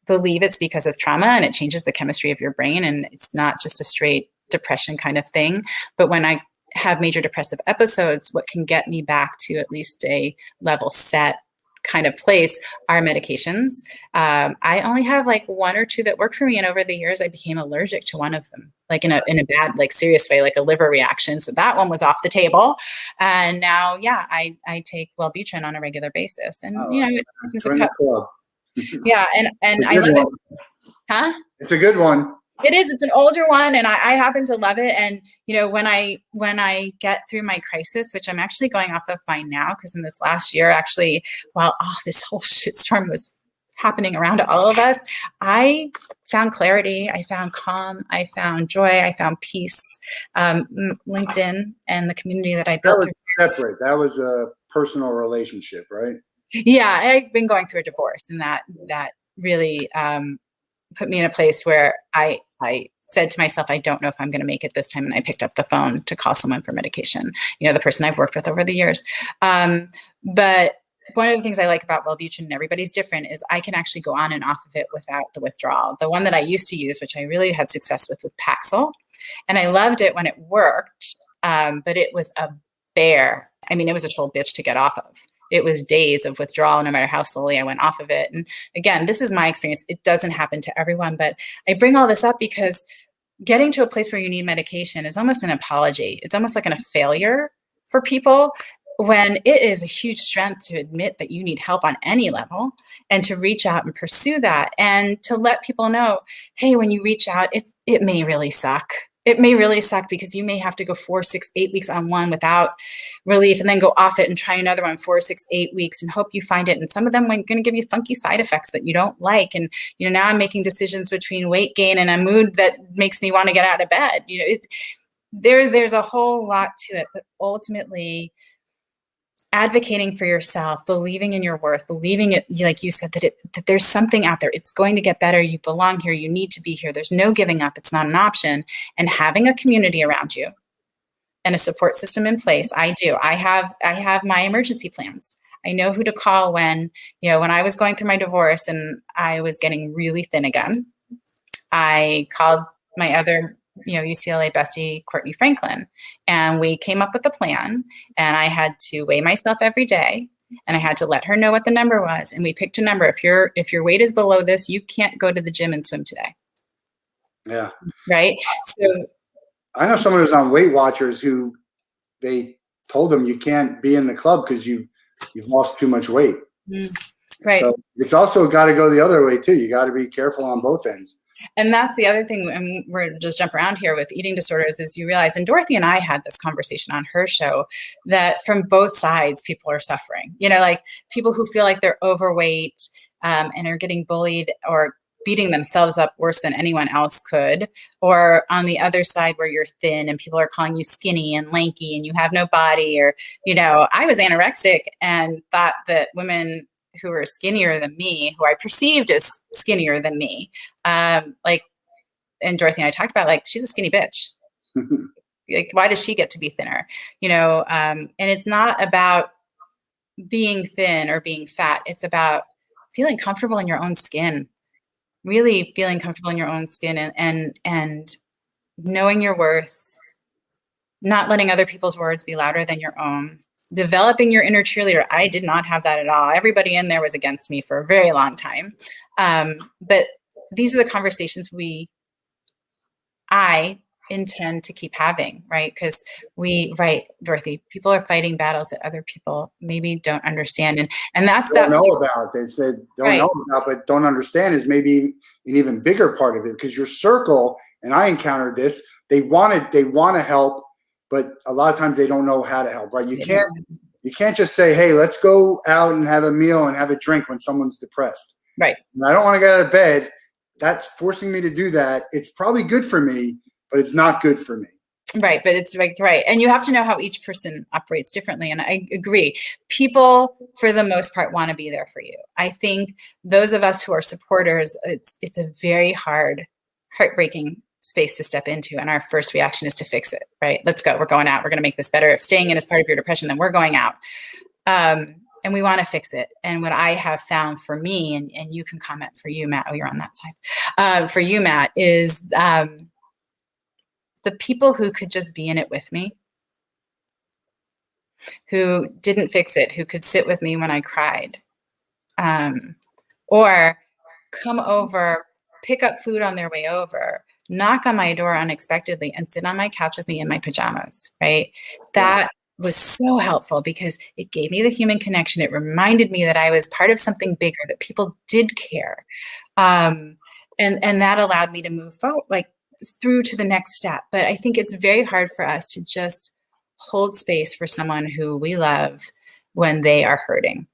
believe it's because of trauma, and it changes the chemistry of your brain. And it's not just a straight depression kind of thing. But when I have major depressive episodes, what can get me back to at least a level set kind of place are medications. I only have like 1 or 2 that work for me. And over the years, I became allergic to one of them, like in a bad, like serious way, like a liver reaction. So that one was off the table. And now, yeah, I take Wellbutrin on a regular basis. And, it's a club. Yeah. And I love it. Huh? It's a good one. It is. It's an older one, and I happen to love it. And when I get through my crisis, which I'm actually going off of by now, because in this last year, actually, while this whole shitstorm was happening around all of us, I found clarity. I found calm. I found joy. I found peace. LinkedIn and the community that I built. That was separate. That was a personal relationship, right? Yeah, I've been going through a divorce, and that really put me in a place where I said to myself, I don't know if I'm going to make it this time. And I picked up the phone to call someone for medication, the person I've worked with over the years. But one of the things I like about Wellbutrin, and everybody's different, is I can actually go on and off of it without the withdrawal. The one that I used to use, which I really had success with Paxil, and I loved it when it worked, but it was a bear. I mean, it was a total bitch to get off of. It was days of withdrawal, no matter how slowly I went off of it. And again, this is my experience. It doesn't happen to everyone, but I bring all this up because getting to a place where you need medication is almost an apology. It's almost like a failure for people, when it is a huge strength to admit that you need help on any level and to reach out and pursue that, and to let people know, hey, when you reach out, it may really suck. It may really suck because you may have to go 4, 6, 8 weeks on one without relief, and then go off it and try another one 4, 6, 8 weeks and hope you find it. And some of them are going to give you funky side effects that you don't like. And, now I'm making decisions between weight gain and a mood that makes me want to get out of bed. There's a whole lot to it, but ultimately, advocating for yourself, believing in your worth, believing it, like you said, that there's something out there. It's going to get better. You belong here. You need to be here. There's no giving up. It's not an option. And having a community around you and a support system in place. I do. I have my emergency plans. I know who to call when I was going through my divorce and I was getting really thin again. I called my other UCLA bestie, Courtney Franklin. And we came up with a plan, and I had to weigh myself every day, and I had to let her know what the number was. And we picked a number. If your weight is below this, you can't go to the gym and swim today. Yeah. Right. So I know someone who's on Weight Watchers who they told them you can't be in the club because you've lost too much weight. Right. So it's also got to go the other way too. You got to be careful on both ends. And that's the other thing, and we're just jump around here with eating disorders, is you realize, and Dorothy and I had this conversation on her show, that from both sides, people are suffering. Like people who feel like they're overweight and are getting bullied or beating themselves up worse than anyone else could, or on the other side where you're thin and people are calling you skinny and lanky and you have no body, or, I was anorexic and thought that women who were skinnier than me, who I perceived as skinnier than me, and Dorothy and I talked about, she's a skinny bitch. Why does she get to be thinner? And it's not about being thin or being fat. It's about feeling comfortable in your own skin, really feeling comfortable in your own skin, and knowing your worth, not letting other people's words be louder than your own. Developing your inner cheerleader. I did not have that at all. Everybody in there was against me for a very long time. But these are the conversations I intend to keep having, right? Because Dorothy, people are fighting battles that other people maybe don't understand. And that's don't know about. They said don't know about, but don't understand is maybe an even bigger part of it, because your circle, and I encountered this, they want to help, but a lot of times they don't know how to help, right? You can't just say, hey, let's go out and have a meal and have a drink when someone's depressed. Right. And I don't want to get out of bed. That's forcing me to do that. It's probably good for me, but it's not good for me. Right. But it's right. And you have to know how each person operates differently. And I agree. People, for the most part, want to be there for you. I think those of us who are supporters, it's a very heartbreaking space to step into. And our first reaction is to fix it, right? Let's go. We're going out. We're going to make this better. If staying in is part of your depression, then we're going out. And we want to fix it. And what I have found for me, and you can comment for you, Matt, you're on that side. For you, Matt, is the people who could just be in it with me, who didn't fix it, who could sit with me when I cried, or come over, pick up food on their way over, knock on my door unexpectedly, and sit on my couch with me in my pajamas, right? That was so helpful because it gave me the human connection. It reminded me that I was part of something bigger, that people did care. And that allowed me to move forward, through to the next step. But I think it's very hard for us to just hold space for someone who we love when they are hurting.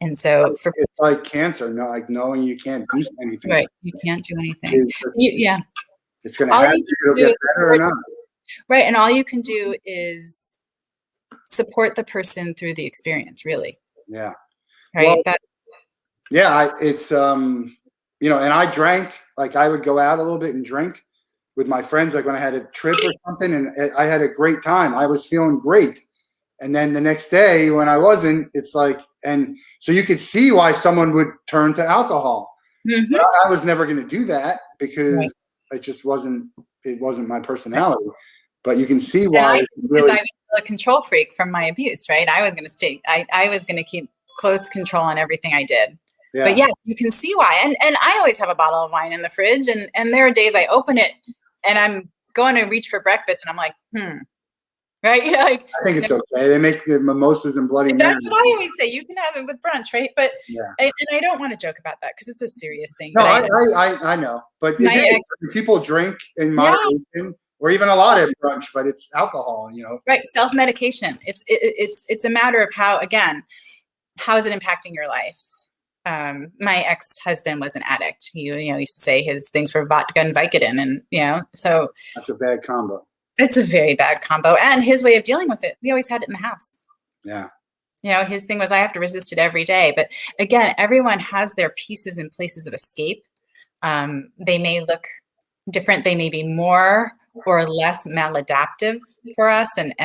And so it's like cancer, knowing you can't do anything. Right. You can't do anything. It's going to happen. It'll get better or not. Right. And all you can do is support the person through the experience, really. Yeah. Right. Well, it's and I drank, like I would go out a little bit and drink with my friends, like when I had a trip or something, and I had a great time. I was feeling great. And then the next day when I wasn't, it's like, and so you could see why someone would turn to alcohol. Mm-hmm. But I was never going to do that because Right. it wasn't my personality. But you can see why. And because I was still a control freak from my abuse, right? I was going to I was going to keep close control on everything I did. Yeah. But yeah, you can see why. And I always have a bottle of wine in the fridge, and there are days I open it and I'm going to reach for breakfast and I'm like, right? Like, I think it's okay. They make the mimosas and Bloody Mary. That's what I always say. You can have it with brunch, right? But yeah. And I don't want to joke about that because it's a serious thing. No, but I know. But people drink in moderation, or even a lot at brunch, but it's alcohol, Right. Self-medication. It's a matter of how is it impacting your life? My ex-husband was an addict. He used to say his things were vodka and Vicodin, and so that's a bad combo. It's a very bad combo. And his way of dealing with it, we always had it in the house. Yeah. His thing was, I have to resist it every day. But again, everyone has their pieces and places of escape. They may look different. They may be more or less maladaptive for us and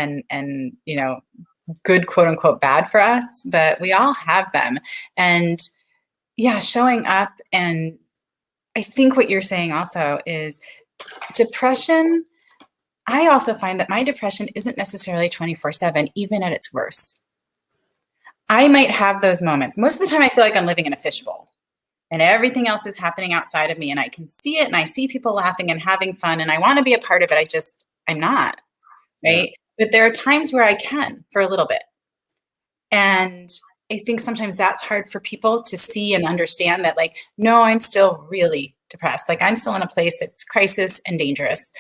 good, quote unquote, bad for us, but we all have them. And yeah, showing up. And I think what you're saying also is depression. I also find that my depression isn't necessarily 24/7, even at its worst. I might have those moments. Most of the time, I feel like I'm living in a fishbowl and everything else is happening outside of me. And I can see it and I see people laughing and having fun and I want to be a part of it. I'm not, right? Yeah. But there are times where I can for a little bit. And I think sometimes that's hard for people to see and understand that, like, no, I'm still really depressed. Like I'm still in a place that's crisis and dangerous.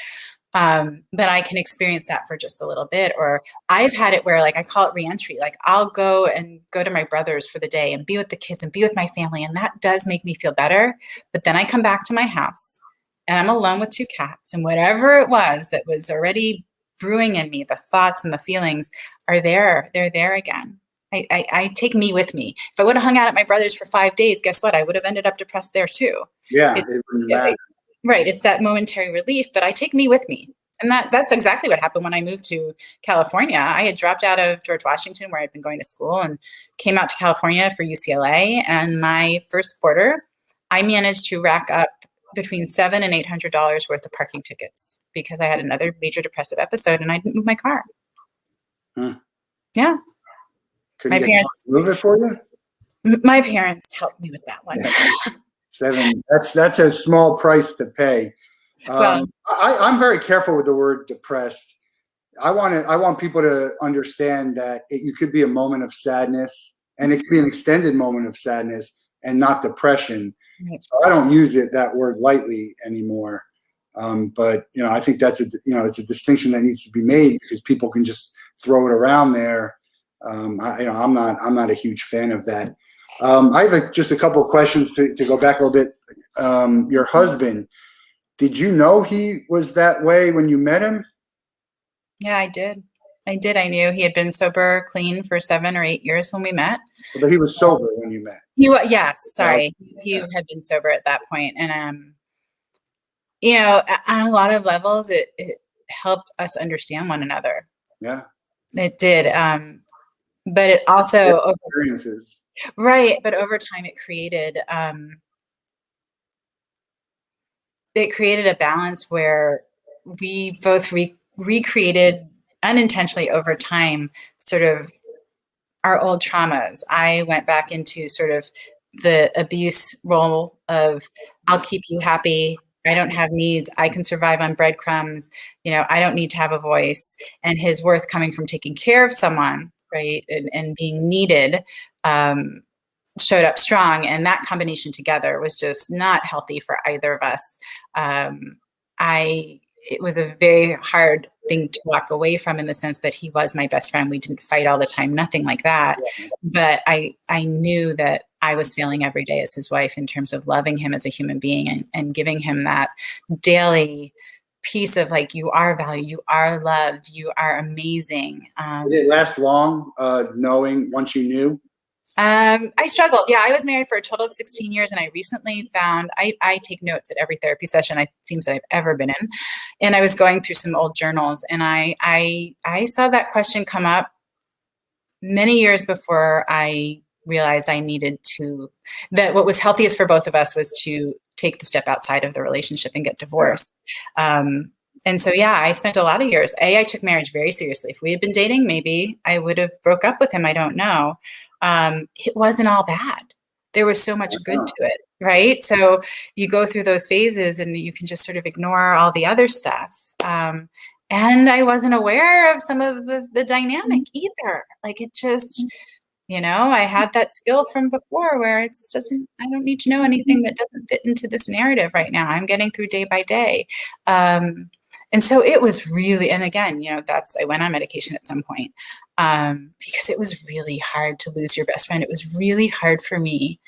But I can experience that for just a little bit. Or I've had it where, like, I call it reentry. Like I'll go to my brother's for the day and be with the kids and be with my family. And that does make me feel better. But then I come back to my house and I'm alone with 2 cats, and whatever it was that was already brewing in me, the thoughts and the feelings are there. They're there again. I take me with me. If I would have hung out at my brother's for 5 days, guess what? I would have ended up depressed there too. Yeah. It wouldn't matter. Right. It's that momentary relief, but I take me with me. And that's exactly what happened when I moved to California. I had dropped out of George Washington, where I'd been going to school, and came out to California for UCLA. And my first quarter, I managed to rack up between $700 and $800 worth of parking tickets because I had another major depressive episode and I didn't move my car. Yeah. Couldn't my parents move it for you? My parents helped me with that one. $7. That's a small price to pay. I'm very careful with the word depressed. I want people to understand that you could be a moment of sadness, and it could be an extended moment of sadness and not depression. Right. So I don't use that word lightly anymore. But I think that's it's a distinction that needs to be made because people can just throw it around there. I'm not a huge fan of that. I have just a couple of questions to go back a little bit. Your husband, did you know he was that way when you met him? Yeah, I did. I knew he had been sober, clean for 7 or 8 years when we met. But he was sober when you met. Yes, sorry. He had been sober at that point. And, on a lot of levels, it helped us understand one another. Yeah. It did. But it also experiences. Right. But over time it created a balance where we both recreated unintentionally over time sort of our old traumas. I went back into sort of the abuse role of I'll keep you happy. I don't have needs. I can survive on breadcrumbs. I don't need to have a voice. And his worth coming from taking care of someone, right, and being needed showed up strong. And that combination together was just not healthy for either of us. It was a very hard thing to walk away from, in the sense that he was my best friend. We didn't fight all the time, nothing like that. But I knew that I was failing every day as his wife in terms of loving him as a human being and giving him that daily piece of, like, you are valued, you are loved, you are amazing. Did it last long, knowing once you knew? I struggled. Yeah, I was married for a total of 16 years, and I recently found I take notes at every therapy session it seems I've ever been in. And I was going through some old journals, and I saw that question come up many years before I realized I needed to, that what was healthiest for both of us was to take the step outside of the relationship and get divorced. And so, yeah, I spent a lot of years. I took marriage very seriously. If we had been dating, maybe I would have broke up with him. I don't know. It wasn't all bad. There was so much good to it, right? So you go through those phases and you can just sort of ignore all the other stuff. And I wasn't aware of some of the dynamic either. Like it just, I had that skill from before where it just doesn't, I don't need to know anything that doesn't fit into this narrative right now. I'm getting through day by day. And so it was really, and again, I went on medication at some point because it was really hard to lose your best friend. It was really hard for me.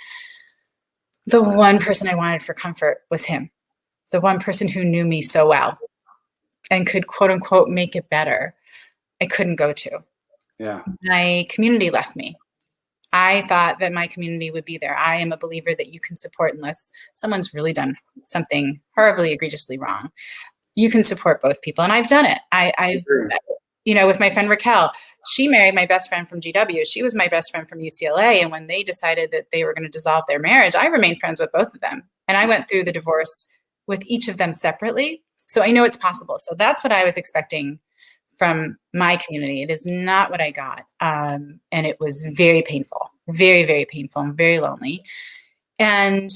The one person I wanted for comfort was him. The one person who knew me so well and could quote unquote make it better. I couldn't go to. Yeah. My community left me. I thought that my community would be there. I am a believer that you can support unless someone's really done something horribly, egregiously wrong. You can support both people. And I've done it. I with my friend Raquel, she married my best friend from GW. She was my best friend from UCLA. And when they decided that they were going to dissolve their marriage, I remained friends with both of them. And I went through the divorce with each of them separately. So I know it's possible. So that's what I was expecting from my community. It is not what I got. And it was very painful, very, very painful and very lonely. And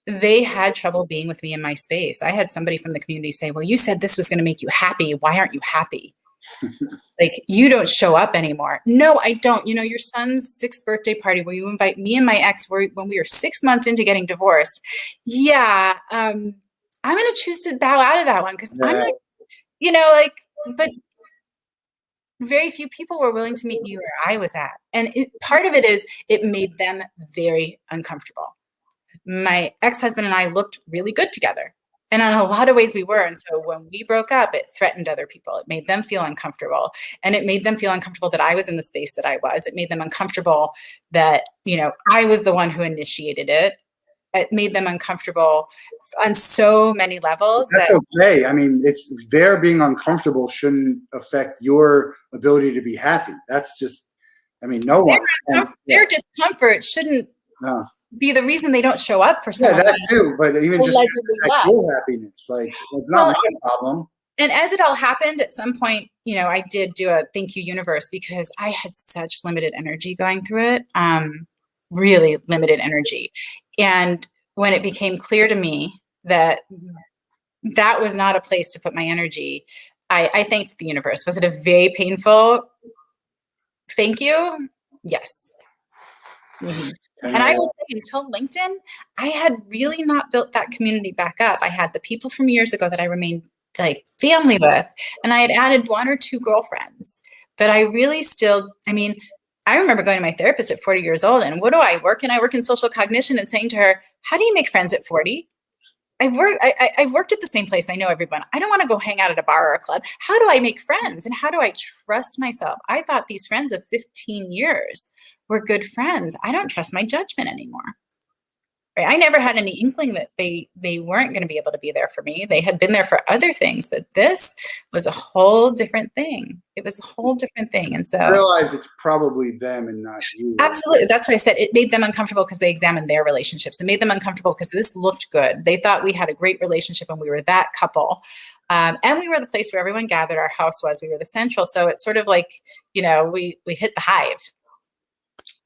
they had trouble being with me in my space. I had somebody from the community say, well, you said this was going to make you happy. Why aren't you happy? Like, you don't show up anymore. No, I don't. Your son's 6th birthday party where you invite me and my ex when we were 6 months into getting divorced. Yeah. I'm going to choose to bow out of that one because I'm not, but very few people were willing to meet me where I was at. And part of it is it made them very uncomfortable. My ex-husband and I looked really good together. And in a lot of ways we were. And so when we broke up, it threatened other people. It made them feel uncomfortable. And it made them feel uncomfortable that I was in the space that I was. It made them uncomfortable that, I was the one who initiated it. It made them uncomfortable on so many levels. That's okay. I mean, it's their being uncomfortable shouldn't affect your ability to be happy. That's just, no one. Their discomfort shouldn't be the reason they don't show up for someone. Yeah, that too. But even just your happiness, like it's not my problem. And as it all happened, at some point, I did do a thank you universe because I had such limited energy going through it. Really limited energy. And when it became clear to me that that was not a place to put my energy, I thanked the universe. Was it a very painful thank you? Yes. Mm-hmm. And I will say, until LinkedIn, I had really not built that community back up. I had the people from years ago that I remained like family with, and I had added 1 or 2 girlfriends. But I really still, I remember going to my therapist at 40 years old, and what do I work in? I work in social cognition, and saying to her, how do you make friends at 40? I've worked at the same place. I know everyone. I don't want to go hang out at a bar or a club. How do I make friends? And how do I trust myself? I thought these friends of 15 years were good friends. I don't trust my judgment anymore. Right? I never had any inkling that they weren't going to be able to be there for me. They had been there for other things, but this was a whole different thing. It was a whole different thing. And so I realize it's probably them and not you. Absolutely. That's what I said. It made them uncomfortable because they examined their relationships. It made them uncomfortable because this looked good. They thought we had a great relationship and we were that couple. And we were the place where everyone gathered. Our house was. We were the central. So it's sort of like, we hit the hive.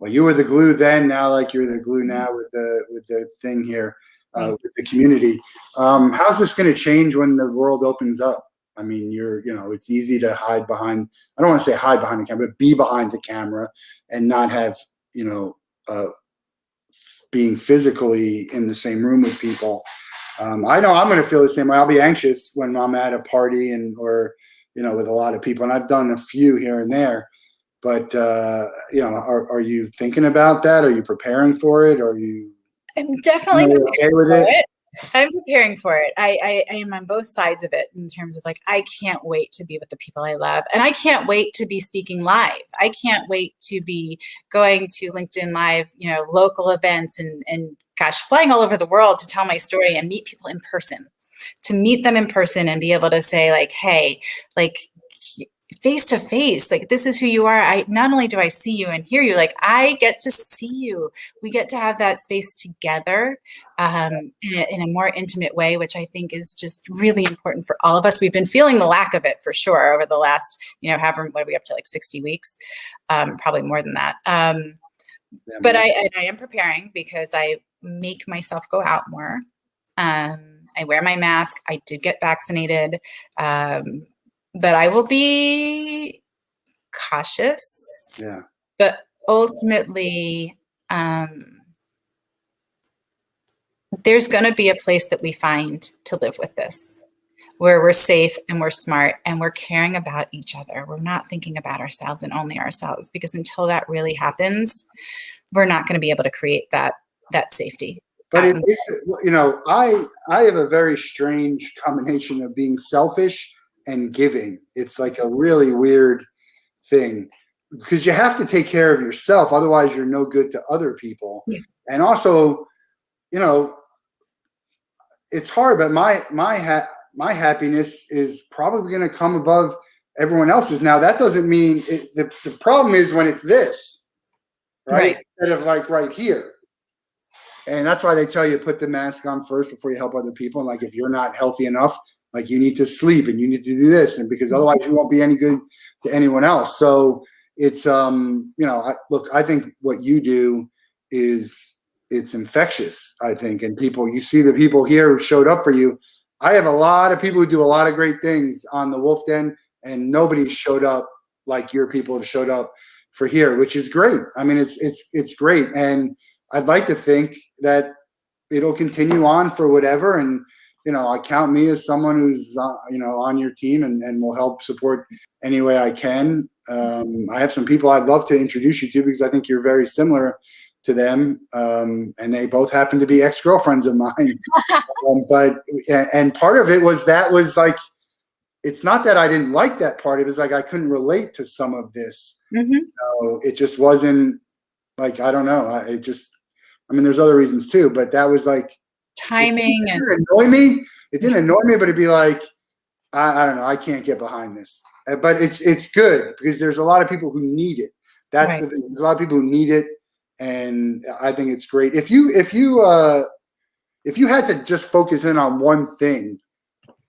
Well, you were the glue then. Now, like you're the glue now with the thing here, with the community. How's this going to change when the world opens up? I mean, it's easy to hide behind. I don't want to say hide behind the camera, but be behind the camera and not have being physically in the same room with people. I know I'm going to feel the same way. I'll be anxious when I'm at a party or with a lot of people, and I've done a few here and there. But, are you thinking about that? Are you preparing for it? Are you I'm definitely preparing okay with it? I'm preparing for it. I am on both sides of it in terms of like, I can't wait to be with the people I love. And I can't wait to be speaking live. I can't wait to be going to LinkedIn Live, local events and gosh, flying all over the world to tell my story and meet people in person, to meet them in person and be able to say like, hey, like, face to face, like, this is who you are. I not only do I see you and hear you, like, I get to see you. We get to have that space together in a more intimate way, which I think is just really important for all of us. We've been feeling the lack of it for sure over the last, however, what are we up to, like 60 weeks, probably more than that. But I am preparing because I make myself go out more. I wear my mask. I did get vaccinated. But I will be cautious. Yeah. But ultimately, there's going to be a place that we find to live with this, where we're safe and we're smart and we're caring about each other. We're not thinking about ourselves and only ourselves, because until that really happens, we're not going to be able to create that safety. But it is, I have a very strange combination of being selfish and giving. It's like a really weird thing, because you have to take care of yourself, otherwise you're no good to other people. Yeah. And also, it's hard, but my happiness is probably going to come above everyone else's. Now that doesn't mean the problem is when it's this, right? Instead of like right here. And that's why they tell you put the mask on first before you help other people. And like, if you're not healthy enough, like, you need to sleep and you need to do this, and because otherwise you won't be any good to anyone else. So it's, I think what you do it's infectious, I think. And you see the people here who showed up for you. I have a lot of people who do a lot of great things on the Wolff Den, and nobody showed up like your people have showed up for here, which is great. I mean, it's great. And I'd like to think that it'll continue on for whatever. And, I count me as someone who's, on your team and will help support any way I can. I have some people I'd love to introduce you to, because I think you're very similar to them. And they both happen to be ex-girlfriends of mine. And part of it was like, it's not that I didn't like that part. It was like, I couldn't relate to some of this. Mm-hmm. It just wasn't like, I don't know. There's other reasons too, but that was like, timing. It didn't annoy me, but it'd be like, I don't know, I can't get behind this. But it's good, because there's a lot of people who need it. That's the thing. There's a lot of people who need it, and I think it's great. If you had to just focus in on one thing,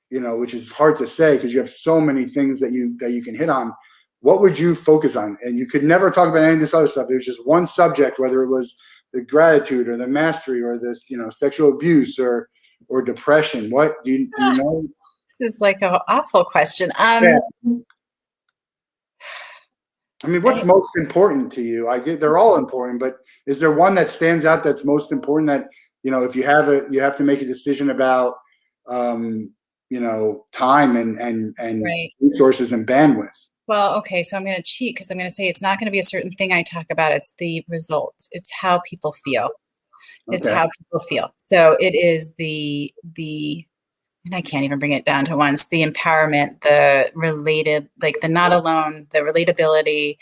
which is hard to say because you have so many things that you can hit on, what would you focus on? And you could never talk about any of this other stuff. It was just one subject, whether it was the gratitude or the mastery or the sexual abuse or depression. What do you know? This is like an awful question. Yeah. What's most important to you? I get they're all important, but is there one that stands out that's most important that, if you have to make a decision about, time and resources and bandwidth? Well, okay, so I'm going to cheat, because I'm going to say it's not going to be a certain thing I talk about. It's the results. It's how people feel. Okay. It's how people feel. So it is the and I can't even bring it down to once, the empowerment, the related, like the not alone, the relatability,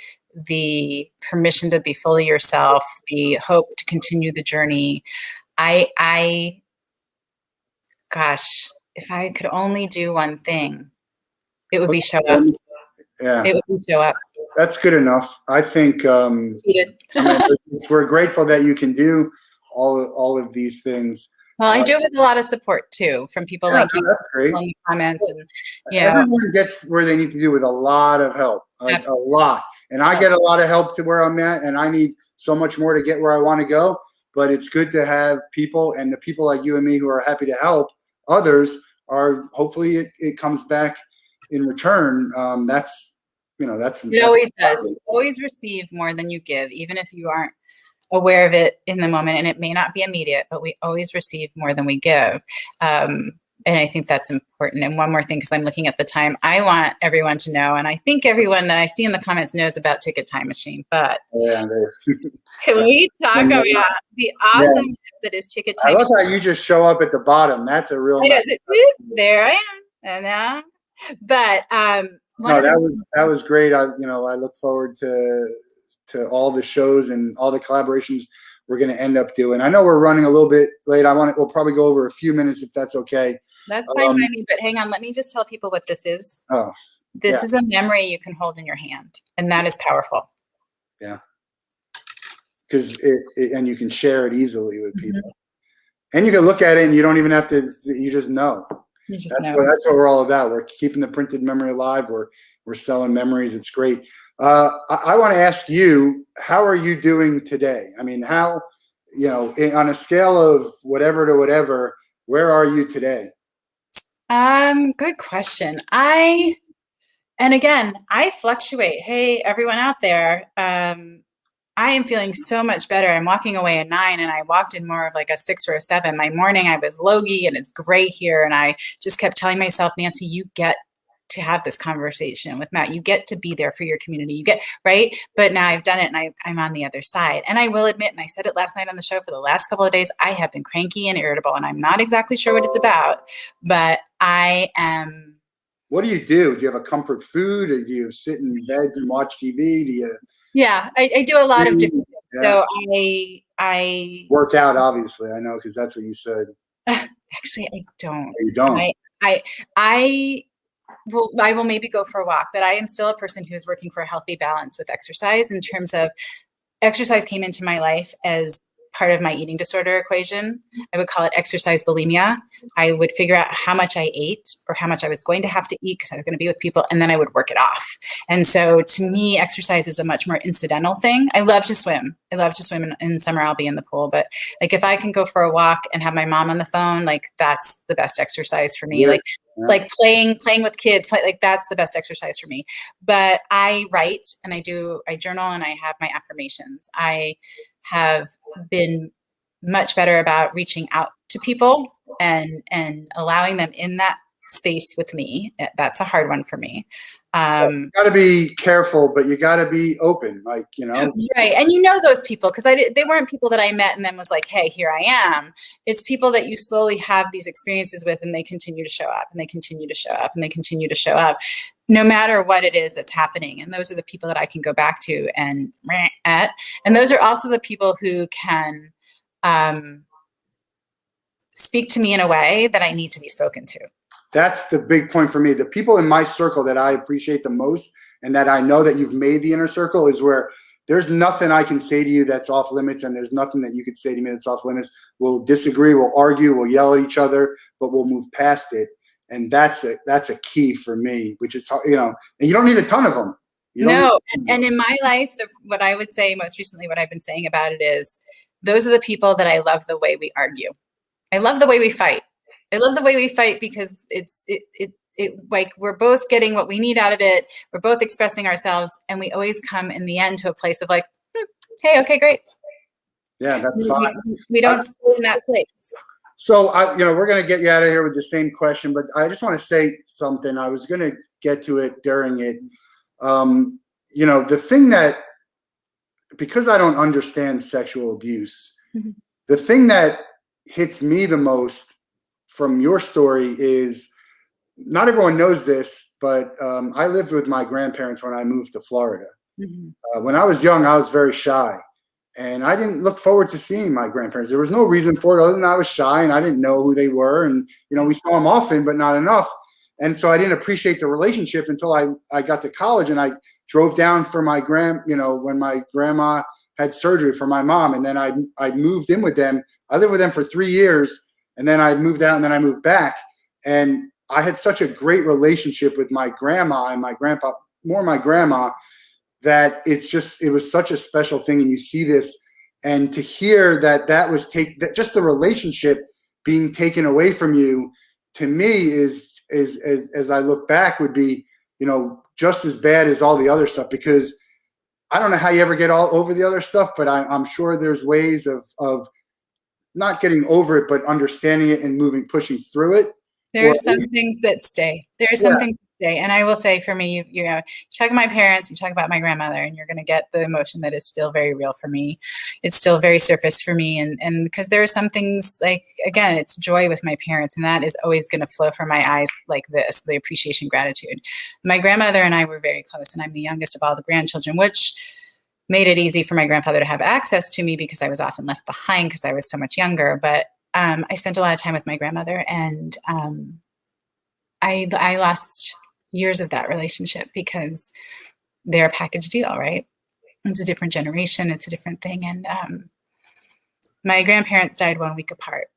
the permission to be fully yourself, the hope to continue the journey. Gosh, if I could only do one thing, it would be show up. Yeah, it would show up. That's good enough. I think we're grateful that you can do all of these things. Well, I do it with a lot of support too from people like you in the comments, and everyone gets where they need to do with a lot of help, like a lot. And I get a lot of help to where I'm at, and I need so much more to get where I want to go. But it's good to have people, and the people like you and me who are happy to help others are hopefully it comes back in return. It always does. You always receive more than you give, even if you aren't aware of it in the moment, and it may not be immediate, but we always receive more than we give. And I think that's important. And one more thing, because I'm looking at the time, I want everyone to know, and I think everyone that I see in the comments knows about Ticket Time Machine, but can we talk about the awesomeness that is Ticket Time I love Machine? how you just show up at the bottom. That's a real nice. There I am. But no, that was great. I look forward to all the shows and all the collaborations we're going to end up doing. I know we're running a little bit late. We'll probably go over a few minutes if that's okay. That's fine by me, but hang on. Let me just tell people what this is. This is a memory you can hold in your hand, and that is powerful. Yeah. Because and you can share it easily with people. Mm-hmm. And you can look at it and you don't even have to, you just know. That's what we're all about. We're keeping the printed memory alive. We're selling memories. It's great. I want to ask you, how are you doing today? I mean, how, on a scale of whatever to whatever, where are you today? Good question. And again, I fluctuate. Hey, everyone out there. I am feeling so much better. I'm walking away at 9 and I walked in more of like a 6 or a 7. My morning I was logy and it's gray here. And I just kept telling myself, Nancy, you get to have this conversation with Matt. You get to be there for your community. Right? But now I've done it and I'm on the other side. And I will admit, and I said it last night on the show, for the last couple of days, I have been cranky and irritable and I'm not exactly sure what it's about, but I am. What do you do? Do you have a comfort food? Or do you sit in bed and watch TV? Do you? Yeah, I do a lot of different things. Yeah. So I work out, obviously. I know, because that's what you said. Actually, I don't. You don't. I will maybe go for a walk, but I am still a person who is working for a healthy balance with exercise. In terms of exercise, came into my life as part of my eating disorder equation. I would call it exercise bulimia. I would figure out how much I ate or how much I was going to have to eat because I was going to be with people, and then I would work it off. And so to me, exercise is a much more incidental thing. I love to swim. In summer, I'll be in the pool. But like if I can go for a walk and have my mom on the phone, like that's the best exercise for me. Yeah. Like playing with kids, like that's the best exercise for me. But I write and I journal and I have my affirmations. I have been much better about reaching out to people and allowing them in that space with me. That's a hard one for me. You got to be careful, but you got to be open, right? And those people, because they weren't people that I met and then was like, hey, here I am. It's people that you slowly have these experiences with, and they continue to show up and they continue to show up and they continue to show up, no matter what it is that's happening. And those are the people that I can go back to and those are also the people who can speak to me in a way that I need to be spoken to. That's the big point for me. The people in my circle that I appreciate the most and that I know that you've made the inner circle is where there's nothing I can say to you that's off limits, and there's nothing that you could say to me that's off limits. We'll disagree, we'll argue, we'll yell at each other, but we'll move past it. And that's a key for me, which it's, and you don't need a ton of them. And in my life, what I would say most recently, what I've been saying about it is, those are the people that I love the way we argue. I love the way we fight. I love the way we fight because it's like we're both getting what we need out of it. We're both expressing ourselves, and we always come in the end to a place of like, hey, okay, great. Yeah, that's fine. We don't stay in that place. So we're going to get you out of here with the same question, but I just want to say something. I was going to get to it during it. The thing that, because I don't understand sexual abuse, the thing that hits me the most from your story is, not everyone knows this, but I lived with my grandparents when I moved to Florida. Mm-hmm. When I was young, I was very shy, and I didn't look forward to seeing my grandparents. There was no reason for it other than I was shy and I didn't know who they were. And, we saw them often, but not enough. And so I didn't appreciate the relationship until I got to college, and I drove down for my when my grandma had surgery for my mom. And then I moved in with them. I lived with them for 3 years. And then I moved out, and then I moved back. And I had such a great relationship with my grandma and my grandpa, more my grandma, that it was such a special thing. And you see this, and to hear that was that just the relationship being taken away from you, to me is as I look back, would be, just as bad as all the other stuff, because I don't know how you ever get all over the other stuff, but I'm sure there's ways of not getting over it, but understanding it and pushing through it. There are some things that stay. There are some things that stay. And I will say for me, you know, talk about my parents, you talk about my grandmother, and you're going to get the emotion that is still very real for me. It's still very surface for me. And because there are some things like, again, it's joy with my parents, and that is always going to flow from my eyes like this, the appreciation, gratitude. My grandmother and I were very close, and I'm the youngest of all the grandchildren, which made it easy for my grandfather to have access to me because I was often left behind because I was so much younger. But I spent a lot of time with my grandmother, and I lost years of that relationship because they're a package deal, right? It's a different generation. It's a different thing. And my grandparents died 1 week apart.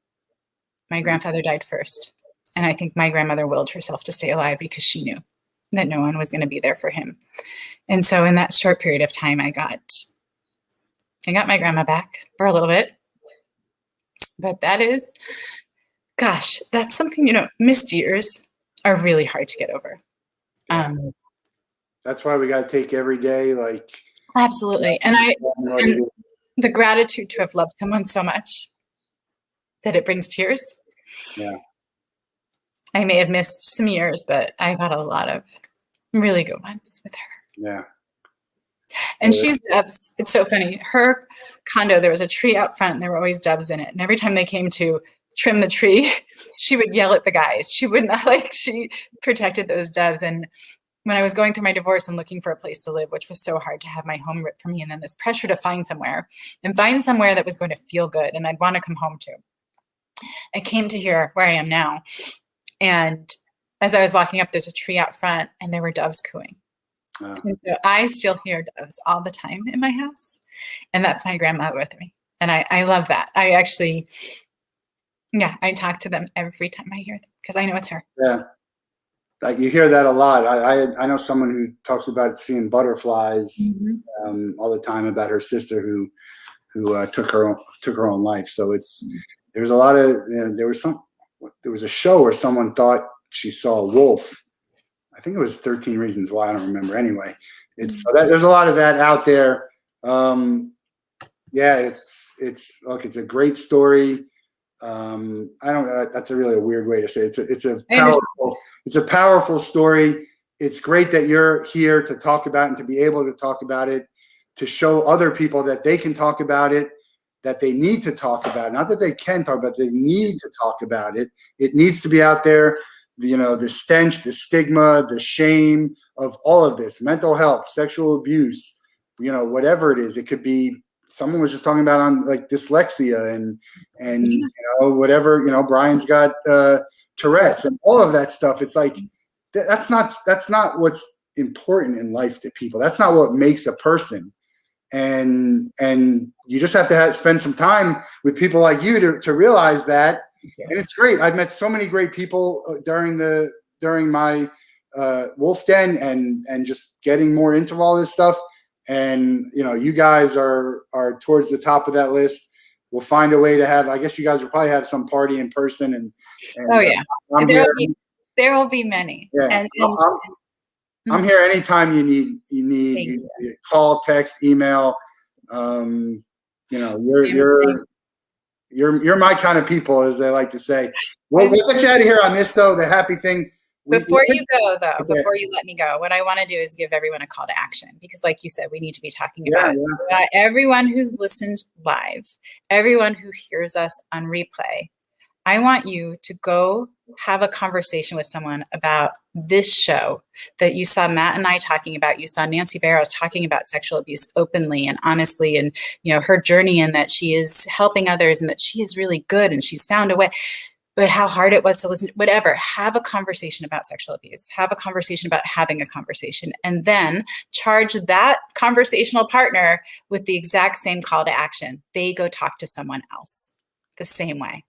My grandfather died first. And I think my grandmother willed herself to stay alive because she knew that no one was going to be there for him. And so in that short period of time, I got my grandma back for a little bit. But that is, gosh, that's something, you know, missed years are really hard to get over. That's why we got to take every day, like. Absolutely. And the gratitude to have loved someone so much that it brings tears. Yeah. I may have missed some years, but I've had a lot of really good ones with her. Yeah. And she's doves. It's so funny. Her condo, there was a tree out front and there were always doves in it. And every time they came to trim the tree, she would yell at the guys. She would not she protected those doves. And when I was going through my divorce and looking for a place to live, which was so hard to have my home ripped from me, and then this pressure to find somewhere that was going to feel good and I'd want to come home to, I came to here where I am now. And as I was walking up, there's a tree out front and there were doves cooing. And so I still hear doves all the time in my house. And that's my grandmother with me. And I love that. I actually, I talk to them every time I hear them because I know it's her. Yeah. You hear that a lot. I know someone who talks about seeing butterflies all the time about her sister who took her own life. So there's a lot of, there was a show where someone thought she saw a wolf. I think it was 13 Reasons Why. I don't remember. Anyway, there's a lot of that out there. It's a great story. That's a weird way to say it. It's a powerful story. It's great that you're here to talk about and to be able to talk about it, to show other people that they can talk about it, that they need to talk about it. Not that they can talk about it, they need to talk about it. It needs to be out there. The stench, the stigma, the shame of all of this, mental health, sexual abuse, whatever it is. It could be, someone was just talking about on like dyslexia and whatever, Brian's got Tourette's and all of that stuff. It's like, that's not what's important in life to people. That's not what makes a person. And you just have to spend some time with people like you to realize that. And it's great. I've met so many great people during my Wolff Den and just getting more into all this stuff. And you guys are towards the top of that list. We'll find a way to have. I guess you guys will probably have some party in person. And there will be many. Yeah, I'm here anytime you need. Call, text, email. You're my kind of people, as they like to say. Well, we'll get you out of here on this, though. The happy thing. Before you let me go, what I want to do is give everyone a call to action, because like you said, we need to be talking about everyone who's listened live, everyone who hears us on replay. I want you to go have a conversation with someone about this show that you saw Matt and I talking about. You saw Nancy Barrows talking about sexual abuse openly and honestly, and her journey, and that she is helping others and that she is really good and she's found a way. But how hard it was to listen, whatever, have a conversation about sexual abuse, have a conversation about having a conversation, and then charge that conversational partner with the exact same call to action. They go talk to someone else the same way,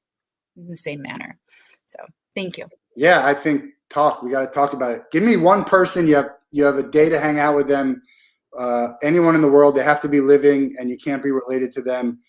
in the same manner. So thank you. Yeah, I think we got to talk about it. Give me one person, you have a day to hang out with them, anyone in the world. They have to be living and you can't be related to them.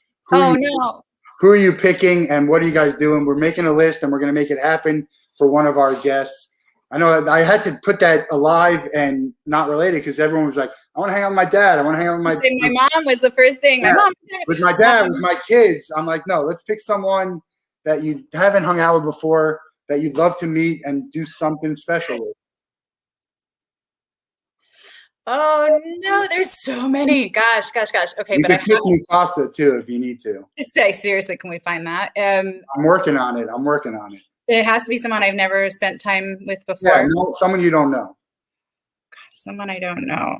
Who are you picking and what are you guys doing? We're making a list and we're going to make it happen for one of our guests. I know I had to put that alive and not related because everyone was like, I want to hang out with my dad. I want to hang out with my mom was the first thing. Yeah, with my dad, with my kids. I'm like, no, let's pick someone that you haven't hung out with before. that you'd love to meet and do something special with? Oh no, there's so many. Gosh. Okay, You but I could pick Mufasa too if you need to. say seriously, can we find that? I'm working on it. It has to be someone I've never spent time with before. Yeah, no, someone you don't know. Someone I don't know.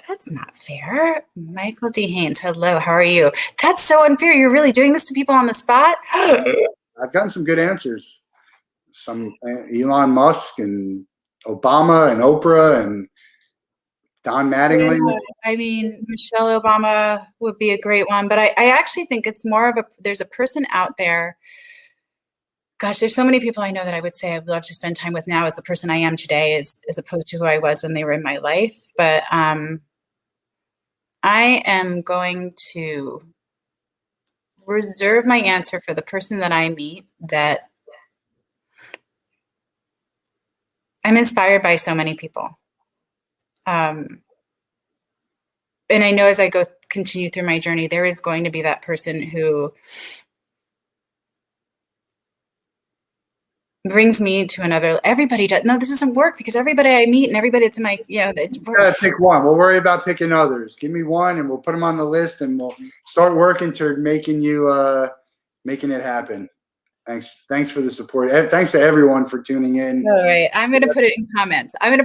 That's not fair. Michael D. Haynes, hello, how are you? That's so unfair. You're really doing this to people on the spot? I've gotten some good answers. Some Elon Musk and Obama and Oprah and Don Mattingly. Yeah, I mean, Michelle Obama would be a great one, but I actually think it's more of there's a person out there. Gosh, there's so many people I know that I would say I'd love to spend time with now as the person I am today as opposed to who I was when they were in my life. But I am going to reserve my answer for the person that I meet that I'm inspired by so many people. And I know as I continue through my journey, there is going to be that person who brings me to another. Everybody does. No, this doesn't work because everybody I meet and everybody that's in my, it's work. Gotta pick one. We'll worry about picking others. Give me one and we'll put them on the list and we'll start working to making it happen. Thanks for the support. Thanks to everyone for tuning in. All right. I'm going to put it in comments. Because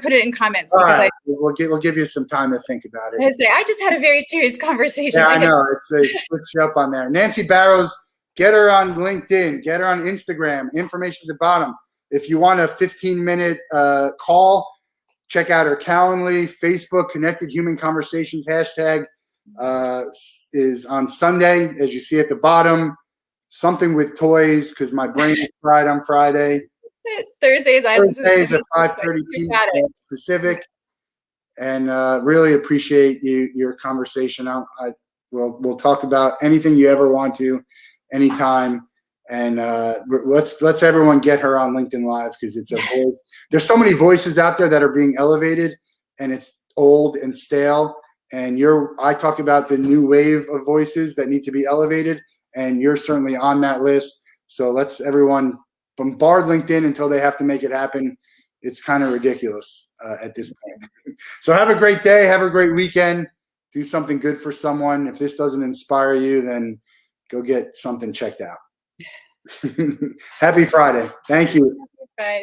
right. We'll give you some time to think about it. I just had a very serious conversation. Yeah, I know. It splits you up on there. Nancy Barrows, get her on LinkedIn. Get her on Instagram. Information at the bottom. If you want a 15-minute call, check out her Calendly, Facebook, Connected Human Conversations hashtag is on Sunday, as you see at the bottom. Something with toys because my brain is fried on Friday. Thursdays at 5:30 p.m. Pacific. And really appreciate your conversation. We'll talk about anything you ever want to, anytime. And let's everyone get her on LinkedIn Live because it's a voice. There's so many voices out there that are being elevated, and it's old and stale. And I talk about the new wave of voices that need to be elevated, and you're certainly on that list. So let's everyone bombard LinkedIn until they have to make it happen. It's kind of ridiculous at this point. So have a great day. Have a great weekend. Do something good for someone. If this doesn't inspire you, then go get something checked out. Happy Friday. Thank you.